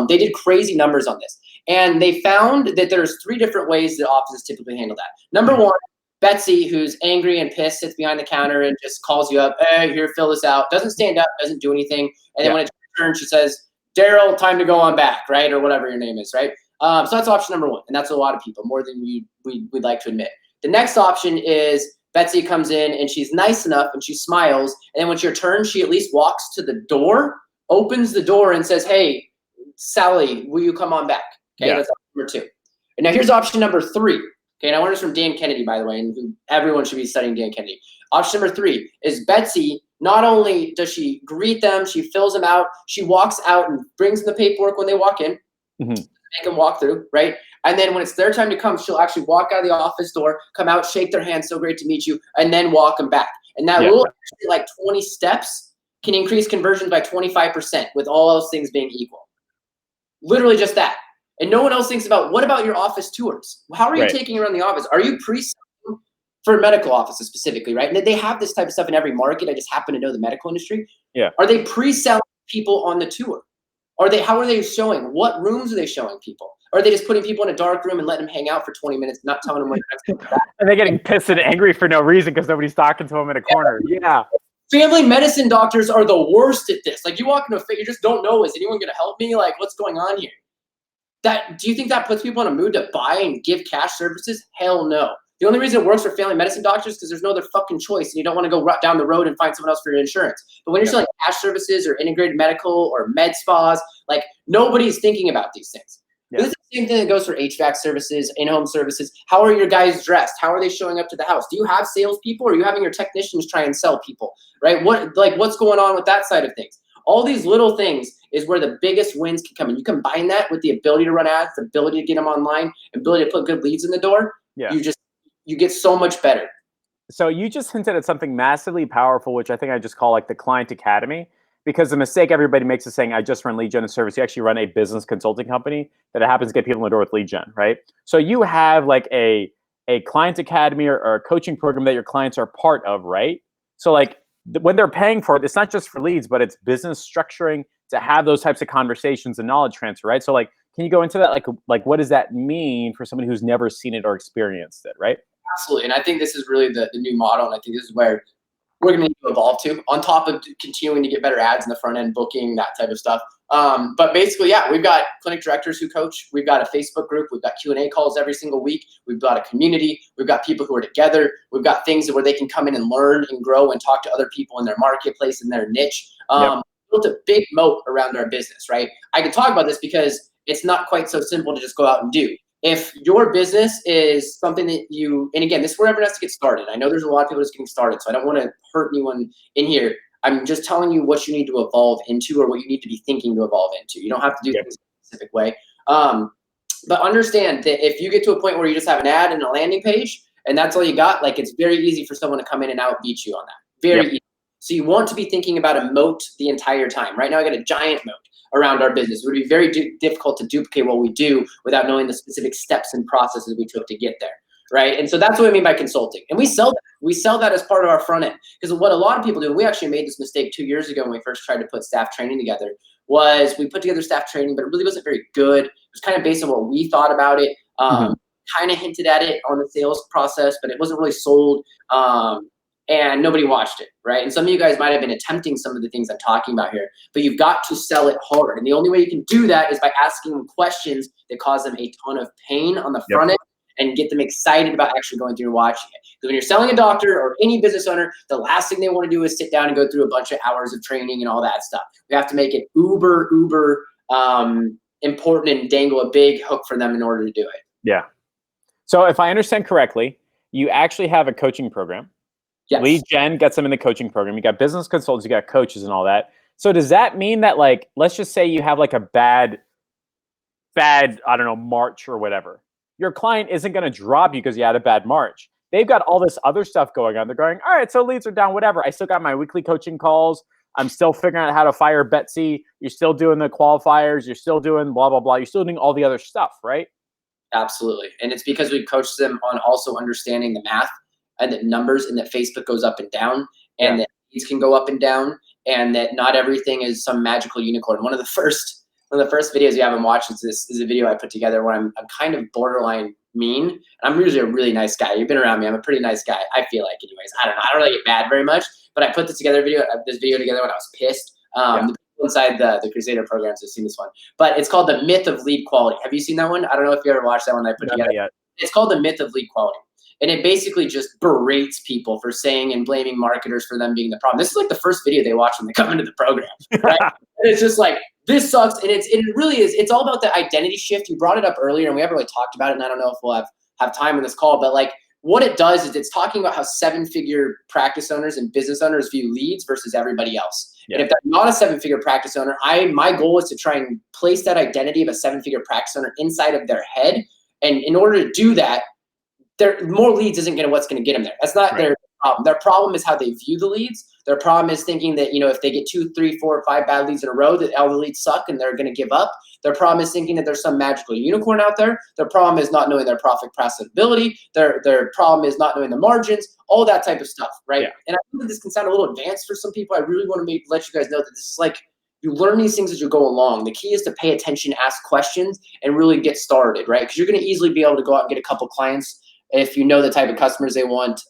They did crazy numbers on this. And they found that there's 3 different ways that offices typically handle that. Number 1, Betsy, who's angry and pissed, sits behind the counter and just calls you up, hey, here, fill this out, doesn't stand up, doesn't do anything. And then when it's your turn, she says, Daryl, time to go on back, right, or whatever your name is, right? So that's option number 1, and that's a lot of people, more than we'd like to admit. The next option is Betsy comes in and she's nice enough and she smiles, and then when it's your turn, she at least walks to the door, opens the door and says, hey, Sally, will you come on back? Okay, that's option number 2. And now here's option number 3. Okay, and I learned this from Dan Kennedy, by the way, and everyone should be studying Dan Kennedy. Option number 3 is Betsy, not only does she greet them, she fills them out, she walks out and brings them the paperwork when they walk in, make them walk through, right? And then when it's their time to come, she'll actually walk out of the office door, come out, shake their hand, so great to meet you, and then walk them back. And that little, like 20 steps can increase conversions by 25% with all else things being equal. Literally just that. And no one else thinks about, what about your office tours? How are you taking around the office? Are you pre-selling for medical offices specifically, right? And they have this type of stuff in every market. I just happen to know the medical industry. Yeah. Are they pre-selling people on the tour? How are they showing? What rooms are they showing people? Or are they just putting people in a dark room and letting them hang out for 20 minutes, not telling them when they're next to back? And they're getting pissed and angry for no reason because nobody's talking to them in a corner. Family medicine doctors are the worst at this. Like, you walk into you just don't know, is anyone going to help me? Like, what's going on here? Do you think that puts people in a mood to buy and give cash services? Hell no. The only reason it works for family medicine doctors is because there's no other fucking choice, and you don't want to go down the road and find someone else for your insurance. But when you're selling cash services or integrated medical or med spas, like, nobody's thinking about these things. This is the same thing that goes for HVAC services, in-home services. How are your guys dressed? How are they showing up to the house? Do you have salespeople, or are you having your technicians try and sell people, right? What's going on with that side of things? All these little things is where the biggest wins can come in. You combine that with the ability to run ads, the ability to get them online, ability to put good leads in the door. You get so much better. So you just hinted at something massively powerful, which I think I just call like the client academy, because the mistake everybody makes is saying, I just run lead gen and service. You actually run a business consulting company that happens to get people in the door with lead gen, right? So you have like a client academy or a coaching program that your clients are part of, right? So like when they're paying for it, it's not just for leads, but it's business structuring to have those types of conversations and knowledge transfer, right? So like, can you go into that? Like what does that mean for somebody who's never seen it or experienced it, right? Absolutely. And I think this is really the new model. And I think this is where we're going to need to evolve to, on top of continuing to get better ads in the front end, booking, that type of stuff. But basically, we've got clinic directors who coach. We've got a Facebook group. We've got Q&A calls every single week. We've got a community. We've got people who are together. We've got things where they can come in and learn and grow and talk to other people in their marketplace, in their niche. Built a big moat around our business, right? I can talk about this because it's not quite so simple to just go out and do. If your business is something that and again, this is where everyone has to get started. I know there's a lot of people just getting started, so I don't want to hurt anyone in here. I'm just telling you what you need to evolve into, or what you need to be thinking to evolve into. You don't have to do things in a specific way. But understand that if you get to a point where you just have an ad and a landing page, and that's all you got, like, it's very easy for someone to come in and outbeat you on that. Very easy. So you want to be thinking about a moat the entire time. Right now, I got a giant moat around our business. It would be very difficult to duplicate what we do without knowing the specific steps and processes we took to get there. Right. And so that's what I mean by consulting. And we sell that. We sell that as part of our front end. Because what a lot of people do, and we actually made this mistake 2 years ago when we first tried to put staff training together, was we put together staff training, but it really wasn't very good. It was kind of based on what we thought about it. Kind of hinted at it on the sales process, but it wasn't really sold. And nobody watched it, right? And some of you guys might have been attempting some of the things I'm talking about here, but you've got to sell it hard. And the only way you can do that is by asking them questions that cause them a ton of pain on the front end and get them excited about actually going through and watching it. Because when you're selling a doctor or any business owner, the last thing they want to do is sit down and go through a bunch of hours of training and all that stuff. We have to make it uber important and dangle a big hook for them in order to do it. Yeah. So if I understand correctly, you actually have a coaching program. Yes. Lead gen gets them in the coaching program. You got business consultants, you got coaches and all that. So does that mean that, like, let's just say you have like a bad, I don't know, March or whatever. Your client isn't going to drop you because you had a bad March. They've got all this other stuff going on. They're going, all right, so leads are down, whatever. I still got my weekly coaching calls. I'm still figuring out how to fire Betsy. You're still doing the qualifiers. You're still doing blah, blah, blah. You're still doing all the other stuff, right? Absolutely. And it's because we coach them on also understanding the math and the numbers, and that Facebook goes up and down, and that leads can go up and down, and that not everything is some magical unicorn. One of the first videos you haven't watched is a video I put together where I'm kind of borderline mean. And I'm usually a really nice guy. You've been around me. I'm a pretty nice guy. I feel like, anyways. I don't know. I don't really get mad very much, but I put this video together when I was pissed. The people inside the Crusader programs have seen this one, but it's called The Myth of Lead Quality. Have you seen that one? I don't know if you ever watched that one I put together. Yet. It's called The Myth of Lead Quality. And it basically just berates people for saying and blaming marketers for them being the problem. This is like the first video they watch when they come into the program, right? And it's just like, this sucks. And it really is. It's all about the identity shift. You brought it up earlier, and we haven't really talked about it. And I don't know if we'll have time in this call, but like what it does is it's talking about how 7-figure practice owners and business owners view leads versus everybody else. Yeah. And if they're not a 7-figure practice owner, my goal is to try and place that identity of a 7-figure practice owner inside of their head. And in order to do that, more leads isn't what's going to get them there. That's not their problem. Their problem is how they view the leads. Their problem is thinking that, if they get 2, 3, 4, 5 bad leads in a row, that all the leads suck and they're going to give up. Their problem is thinking that there's some magical unicorn out there. Their problem is not knowing their profit profitability. Their problem is not knowing the margins, all that type of stuff, right? Yeah. And I think that this can sound a little advanced for some people. I really want to let you guys know that this is like, you learn these things as you go along. The key is to pay attention, ask questions, and really get started, right? Because you're going to easily be able to go out and get a couple clients if you know the type of customers they want,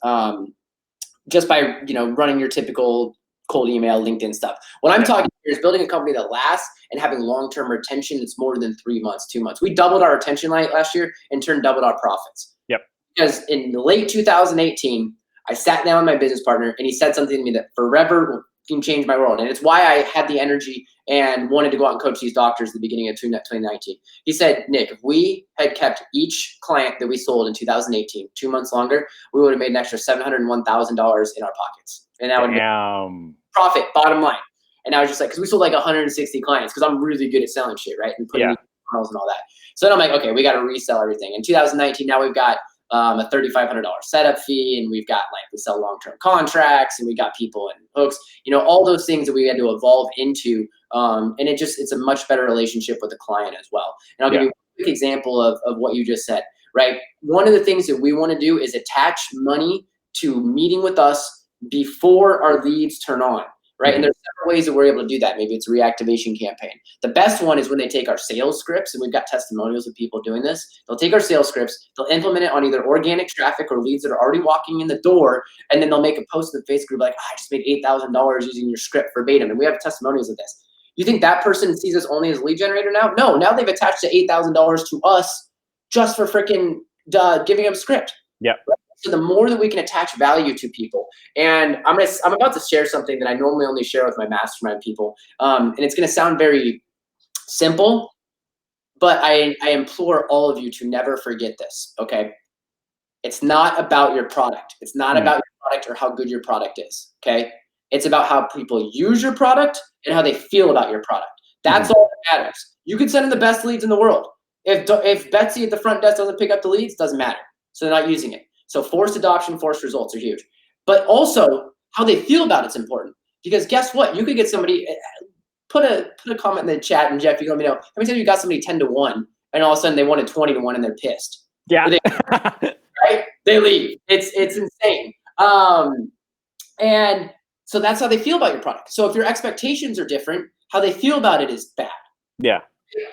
just by running your typical cold email, LinkedIn stuff. What I'm talking here is building a company that lasts and having long-term retention that's more than 3 months, 2 months. We doubled our retention rate last year and doubled our profits. Yep. Because in late 2018, I sat down with my business partner and he said something to me that forever can change my world. And it's why I had the energy and wanted to go out and coach these doctors at the beginning of 2019. He said, Nick, if we had kept each client that we sold in 2018 2 months longer, we would have made an extra $701,000 in our pockets. And that would be profit, bottom line. And I was just like, because we sold like 160 clients, because I'm really good at selling shit, right? And putting funnels and all that. So then I'm like, okay, we got to resell everything. In 2019, now we've got a $3,500 setup fee, and we've got we sell long-term contracts, and we got people and hooks, all those things that we had to evolve into. And it's a much better relationship with the client as well. And I'll give you a quick example of what you just said, right? One of the things that we want to do is attach money to meeting with us before our leads turn on, right? And there's several ways that we're able to do that. Maybe it's a reactivation campaign. The best one is when they take our sales scripts, and we've got testimonials of people doing this. They'll take our sales scripts, they'll implement it on either organic traffic or leads that are already walking in the door, and then they'll make a post in the Facebook group like, I just made $8,000 using your script verbatim. And we have testimonials of this. You think that person sees us only as a lead generator now? No, now they've attached the $8,000 to us just for freaking giving them a script. Yeah. Right? So the more that we can attach value to people, and I'm about to share something that I normally only share with my mastermind people, and it's going to sound very simple, but I implore all of you to never forget this, okay? It's not about your product. It's not about your product or how good your product is, okay? It's about how people use your product and how they feel about your product. That's all that matters. You could send in the best leads in the world. If Betsy at the front desk doesn't pick up the leads, doesn't matter. So they're not using it. So forced adoption, forced results are huge. But also how they feel about it's important. Because guess what? You could get somebody, put a comment in the chat, and Jeff, you let me know how many times you got somebody 10-1 and all of a sudden they wanted 20-1 and they're pissed. Yeah. Right? They leave. It's insane. And so that's how they feel about your product. So if your expectations are different, how they feel about it is bad. Yeah.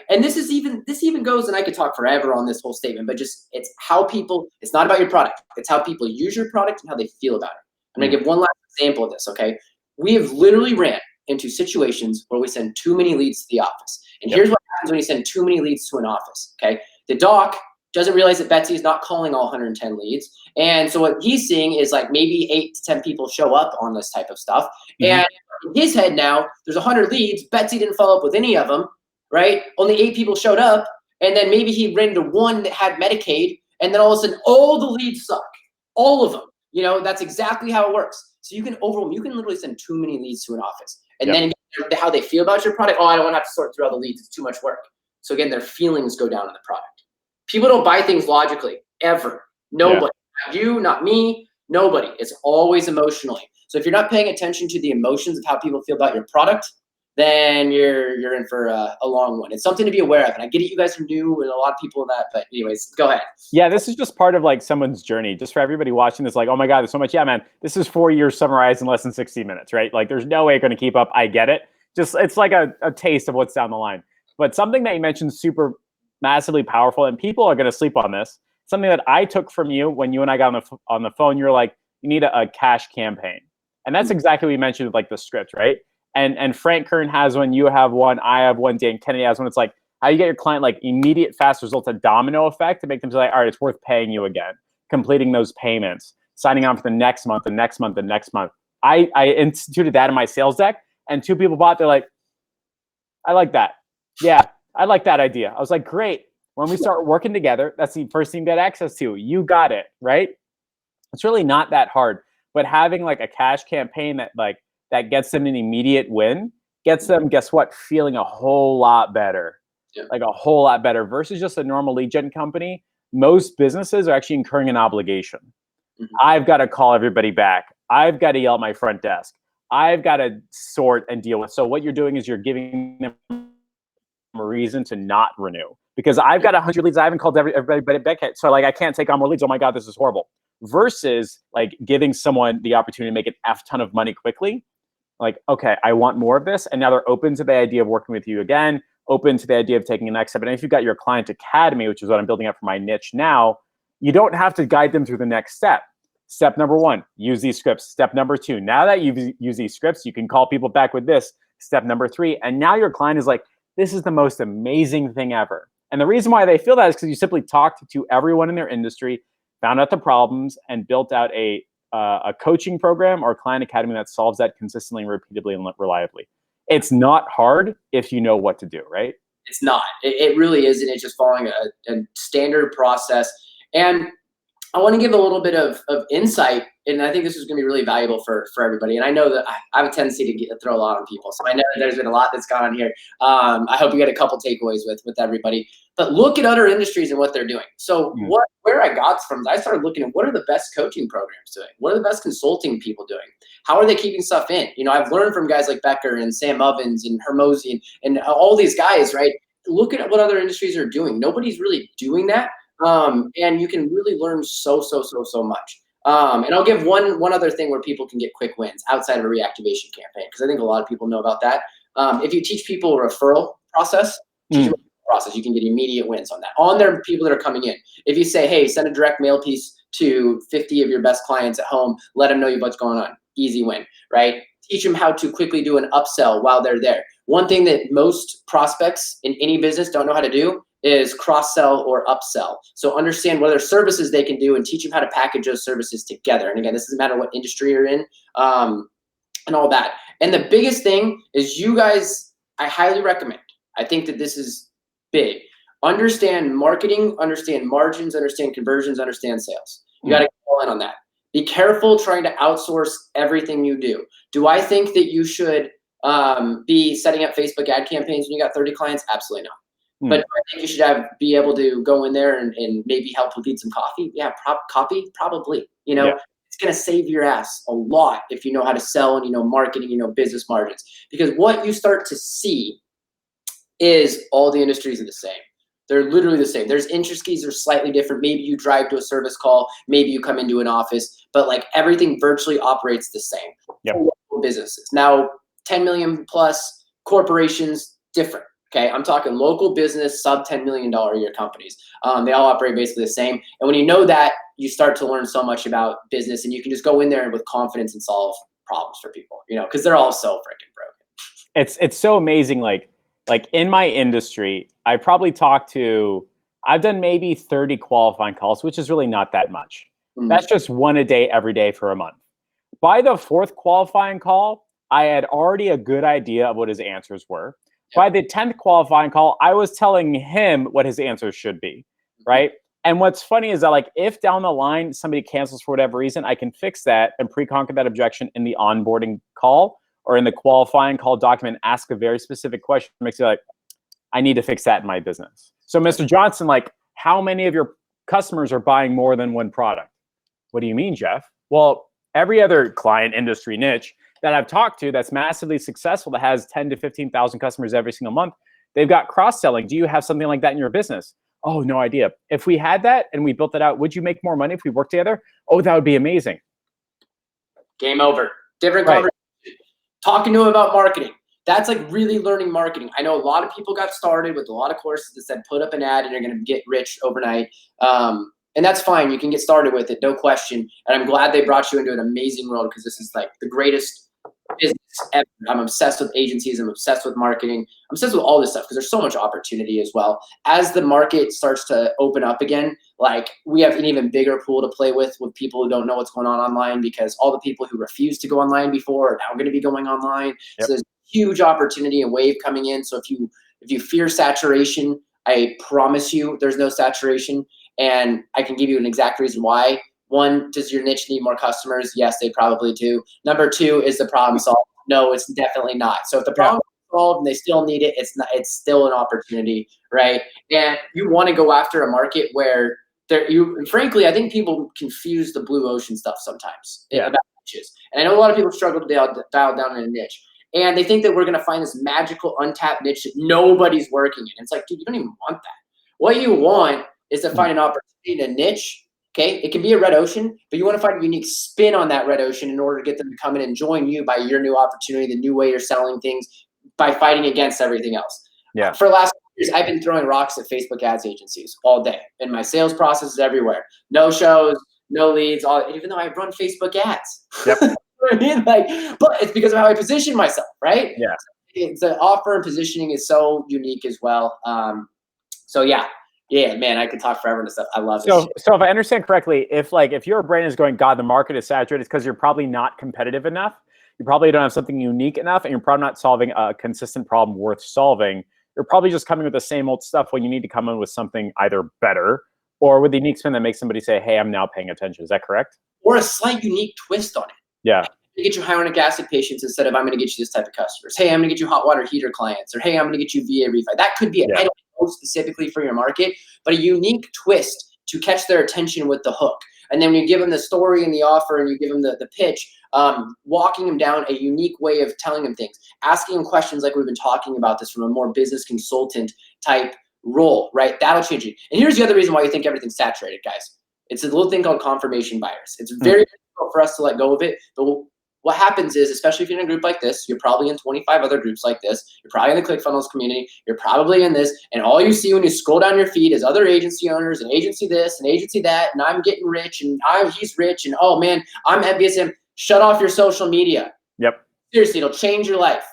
And this even goes, and I could talk forever on this whole statement, but just it's how people, it's not about your product. It's how people use your product and how they feel about it. I'm gonna give one last example of this, okay? We have literally ran into situations where we send too many leads to the office. And here's what happens when you send too many leads to an office, okay? The doc doesn't realize that Betsy is not calling all 110 leads. And so what he's seeing is like maybe 8 to 10 people show up on this type of stuff. And in his head now, there's 100 leads. Betsy didn't follow up with any of them, right? Only 8 people showed up. And then maybe he ran into one that had Medicaid. And then all of a sudden, all the leads suck. All of them. You know, that's exactly how it works. So you can overwhelm, you can literally send too many leads to an office. And then how they feel about your product, oh, I don't want to have to sort through all the leads. It's too much work. So again, their feelings go down on the product. People don't buy things logically, ever. Nobody. Not you, not me, nobody. It's always emotionally. So if you're not paying attention to the emotions of how people feel about your product, then you're in for a long one. It's something to be aware of. And I get it, you guys are new and a lot of people in that, but anyways, go ahead. Yeah, this is just part of like someone's journey. Just for everybody watching this, like, oh my God, there's so much. Yeah, man, this is 4 years summarized in less than 60 minutes, right? Like there's no way you're going to keep up. I get it. Just, it's like a taste of what's down the line. But something that you mentioned super massively powerful, and people are going to sleep on this. Something that I took from you when you and I got on the phone, you're like, you need a cash campaign. And that's exactly what you mentioned with like the script, right? And Frank Kern has one, you have one, I have one, Dan Kennedy has one. It's like how you get your client like immediate fast results, a domino effect to make them say, like, all right, it's worth paying you again, completing those payments, signing on for the next month, the next month, the next month. I instituted that in my sales deck, and 2 people bought. They're like, I like that. Yeah, I like that idea. I was like, great. When we start working together, that's the first thing you get access to. You got it, right? It's really not that hard. But having like a cash campaign that gets them an immediate win, gets them, guess what, feeling a whole lot better. Like a whole lot better versus just a normal lead gen company. Most businesses are actually incurring an obligation. I've got to call everybody back. I've got to yell at my front desk. I've got to sort and deal with. So what you're doing is you're giving them a reason to not renew, because I've got 100 leads. I haven't called everybody back. So like, I can't take on more leads. Oh my God, this is horrible. Versus like giving someone the opportunity to make an F ton of money quickly. Like, okay, I want more of this. And now they're open to the idea of working with you again, open to the idea of taking the next step. And if you've got your client academy, which is what I'm building up for my niche now, you don't have to guide them through the next step. Step number 1, use these scripts. Step number 2, now that you've used these scripts, you can call people back with this. Step number 3, and now your client is like, this is the most amazing thing ever. And the reason why they feel that is because you simply talked to everyone in their industry, found out the problems, and built out a coaching program or client academy that solves that consistently, repeatedly, and reliably. It's not hard if you know what to do, right? It's not. It really isn't. It's just following a standard process. And I want to give a little bit of insight, and I think this is going to be really valuable for everybody. And I know that I have a tendency to throw a lot on people, so I know that there's been a lot that's gone on here. I hope you get a couple takeaways with everybody. But look at other industries and what they're doing. So where I got from, I started looking at what are the best coaching programs doing? What are the best consulting people doing? How are they keeping stuff in? You know, I've learned from guys like Becker and Sam Ovens and Hermosi and all these guys, right? Look at what other industries are doing. Nobody's really doing that. And you can really learn so much. And I'll give one other thing where people can get quick wins outside of a reactivation campaign, because I think a lot of people know about that. If you teach people a referral process, you can get immediate wins on that, on their people that are coming in. If you say, hey, send a direct mail piece to 50 of your best clients at home, let them know what's going on, easy win, right? Teach them how to quickly do an upsell while they're there. One thing that most prospects in any business don't know how to do is cross-sell or upsell. So understand what other services they can do and teach them how to package those services together. And again, this doesn't matter what industry you're in, and all that. And the biggest thing is, you guys, I highly recommend, I think that this is big. Understand marketing, understand margins, understand conversions, understand sales. You got to go in on that. Be careful trying to outsource everything you do. Do I think that you should be setting up Facebook ad campaigns when you got 30 clients? Absolutely not. But do I think you should be able to go in there and maybe help lead some coffee? Yeah, probably. You know, it's going to save your ass a lot if you know how to sell and you know marketing, you know business margins. Because what you start to see is all the industries are the same. They're literally the same. There's intricacies are slightly different. Maybe you drive to a service call, maybe you come into an office, but like everything virtually operates the same. Yep. For local businesses. Now, 10 million plus corporations, different. Okay, I'm talking local business, sub $10 million a year companies. They all operate basically the same. And when you know that, you start to learn so much about business, and you can just go in there with confidence and solve problems for people, you know, because they're all so freaking broken. It's so amazing. Like in my industry, I've done maybe 30 qualifying calls, which is really not that much. That's just one a day, every day for a month. By the fourth qualifying call, I had already a good idea of what his answers were. By the 10th qualifying call, I was telling him what his answers should be, right? And what's funny is that like if down the line somebody cancels for whatever reason, I can fix that and pre-conquer that objection in the onboarding call or in the qualifying call document, ask a very specific question that makes you like, I need to fix that in my business. So Mr. Johnson, like how many of your customers are buying more than one product? What do you mean, Jeff? Well, every other client industry niche that I've talked to that's massively successful, that has 10 to 15,000 customers every single month, they've got cross-selling. Do you have something like that in your business? Oh, no idea. If we had that and we built that out, would you make more money if we worked together? Oh, that would be amazing. Game over. Different conversation. Talking to him about marketing. That's like really learning marketing. I know a lot of people got started with a lot of courses that said put up an ad and you're going to get rich overnight. And that's fine. You can get started with it, no question. And I'm glad they brought you into an amazing world because this is like the greatest business ever. I'm obsessed with agencies. I'm obsessed with marketing. I'm obsessed with all this stuff because there's so much opportunity as well. As the market starts to open up again, like we have an even bigger pool to play with people who don't know what's going on online, because all the people who refused to go online before are now going to be going online. So there's huge opportunity and wave coming in. So if you fear saturation, I promise you there's no saturation. And I can give you an exact reason why. One, does your niche need more customers? Yes, they probably do. Number two, is the problem solved? No, it's definitely not. So if the problem is solved and they still need it, it's still an opportunity, right? And you want to go after a market where frankly, I think people confuse the blue ocean stuff sometimes about niches. And I know a lot of people struggle to dial down in a niche. And they think that we're going to find this magical untapped niche that nobody's working in. It's like, dude, you don't even want that. What you want is to find an opportunity in a niche. Okay, it can be a red ocean, but you want to find a unique spin on that red ocean in order to get them to come in and join you by your new opportunity, the new way you're selling things, by fighting against everything else. Yeah. For the last years, I've been throwing rocks at Facebook ads agencies all day, and my sales process is everywhere. No shows, no leads, even though I run Facebook ads. Yep. You know what I mean? Like, but it's because of how I position myself, right? Yeah. The offer and positioning is so unique as well. So yeah, man, I could talk forever and stuff. I love this. So if I understand correctly, if your brand is going, God, the market is saturated, it's because you're probably not competitive enough. You probably don't have something unique enough, and you're probably not solving a consistent problem worth solving. You're probably just coming with the same old stuff when you need to come in with something either better or with a unique spin that makes somebody say, hey, I'm now paying attention. Is that correct? Or a slight unique twist on it. Yeah. To get you hyaluronic acid patients instead of I'm going to get you this type of customers. Hey, I'm going to get you hot water heater clients, or hey, I'm going to get you VA refi. That could be it. I don't know specifically for your market, but a unique twist to catch their attention with the hook. And then when you give them the story and the offer and you give them the pitch, walking them down a unique way of telling them things, asking them questions like we've been talking about this from a more business consultant type role, right? That'll change you. And here's the other reason why you think everything's saturated, guys. It's a little thing called confirmation bias. It's very difficult for us to let go of it, but what happens is, especially if you're in a group like this, you're probably in 25 other groups like this. You're probably in the ClickFunnels community. You're probably in this. And all you see when you scroll down your feed is other agency owners and agency this and agency that. And I'm getting rich and he's rich. And oh man, I'm envious of him. Shut off your social media. Yep. Seriously, it'll change your life.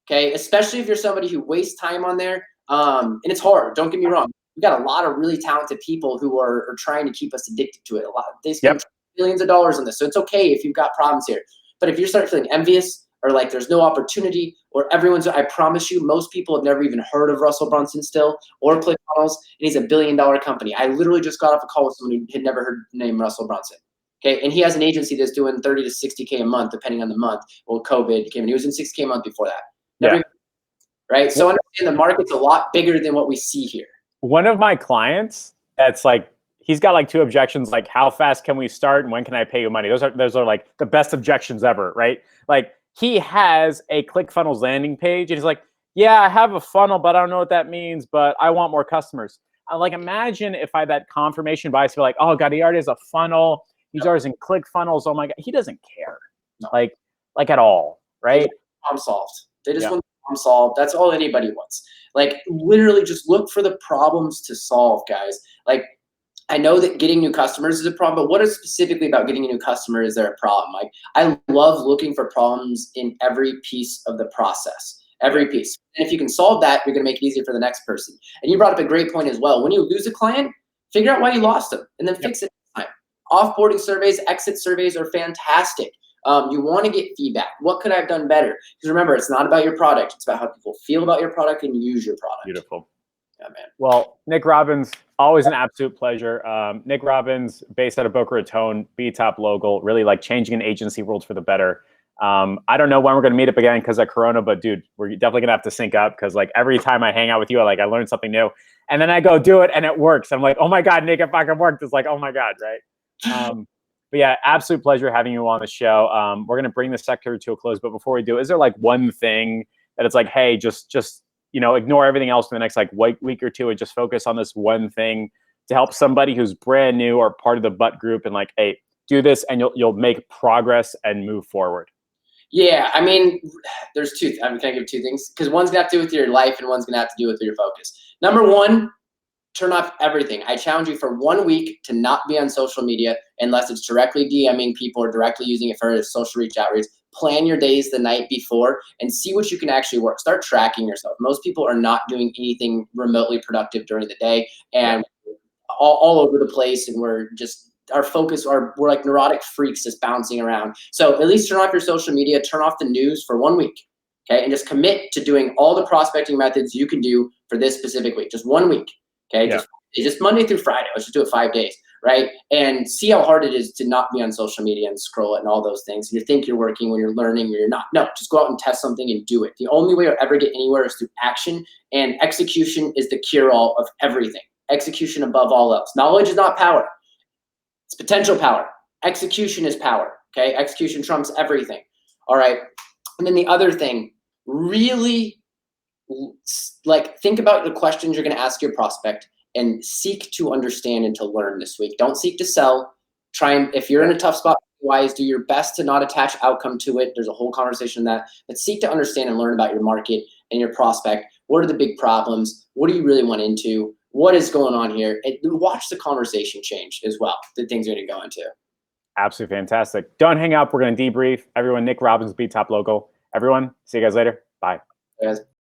Okay. Especially if you're somebody who wastes time on there. And it's hard. Don't get me wrong. We've got a lot of really talented people who are trying to keep us addicted to it. They spend billions of dollars on this. So it's okay if you've got problems here. But if you start feeling envious or like there's no opportunity or I promise you, most people have never even heard of Russell Brunson still or ClickFunnels, and he's $1 billion company. I literally just got off a call with someone who had never heard the name Russell Brunson. Okay, and he has an agency that's doing 30 to 60K a month, depending on the month. Well, COVID came, and he was in 6K a month before that. Right? So understand the market's a lot bigger than what we see here. One of my clients, that's like, he's got like 2 objections, like how fast can we start and when can I pay you money? Those are like the best objections ever, right? Like he has a ClickFunnels landing page and he's like, yeah, I have a funnel, but I don't know what that means, but I want more customers. Like imagine if I had that confirmation bias, be like, oh God, he already has a funnel. He's already in ClickFunnels. Oh my God, he doesn't care, like at all, right? Problem solved. They just want the problem solved. That's all anybody wants. Like literally just look for the problems to solve, guys. Like I know that getting new customers is a problem, but what is specifically about getting a new customer is there a problem? Like I love looking for problems in every piece of the process, every piece. And if you can solve that, you're gonna make it easier for the next person. And you brought up a great point as well. When you lose a client, figure out why you lost them and then fix it next time. Offboarding surveys, exit surveys are fantastic. You want to get feedback. What could I have done better? Because remember, it's not about your product. It's about how people feel about your product and use your product. Beautiful. Yeah, man. Well, Nik Robbins, always an absolute pleasure. Nik Robbins, based out of Boca Raton, B-Top local, really like changing an agency world for the better. I don't know when we're going to meet up again because of Corona, but dude, we're definitely going to have to sync up because like every time I hang out with you, I learn something new. And then I go do it and it works. I'm like, oh my God, Nik, if I can work, it's like, oh my God, right? But yeah, absolute pleasure having you on the show. We're going to bring the sector to a close. But before we do, is there like one thing that it's like, hey, just ignore everything else in the next like week or two and just focus on this one thing to help somebody who's brand new or part of the butt group and like, hey, do this and you'll make progress and move forward? Yeah, I mean, there's two. Can I give 2 things? Because one's gonna have to do with your life and one's gonna have to do with your focus. Number 1, turn off everything. I challenge you for 1 week to not be on social media unless it's directly DMing people or directly using it for social reach outreach. Plan your days the night before and see what you can actually work. Start tracking yourself. Most people are not doing anything remotely productive during the day and all over the place, and we're like neurotic freaks just bouncing around. So at least turn off your social media, turn off the news for 1 week. Okay, and just commit to doing all the prospecting methods you can do for this specific week. Just 1 week. Okay, just Monday through Friday. Let's just do it 5 days, right? And see how hard it is to not be on social media and scroll it and all those things. You think you're working when you're learning or you're not. No, just go out and test something and do it. The only way you'll ever get anywhere is through action, and execution is the cure-all of everything. Execution above all else. Knowledge is not power. It's potential power. Execution is power, okay? Execution trumps everything, all right? And then the other thing, really like think about the questions you're going to ask your prospect and seek to understand and to learn this week. Don't seek to sell. Try and, if you're in a tough spot, wise, do your best to not attach outcome to it. There's a whole conversation on that, but seek to understand and learn about your market and your prospect. What are the big problems? What do you really want into? What is going on here? And watch the conversation change as well, the things you're going to go into. Absolutely fantastic. Don't hang up. We're going to debrief. Everyone, Nik Robbins, B-Top local. Everyone, see you guys later. Bye. Guys.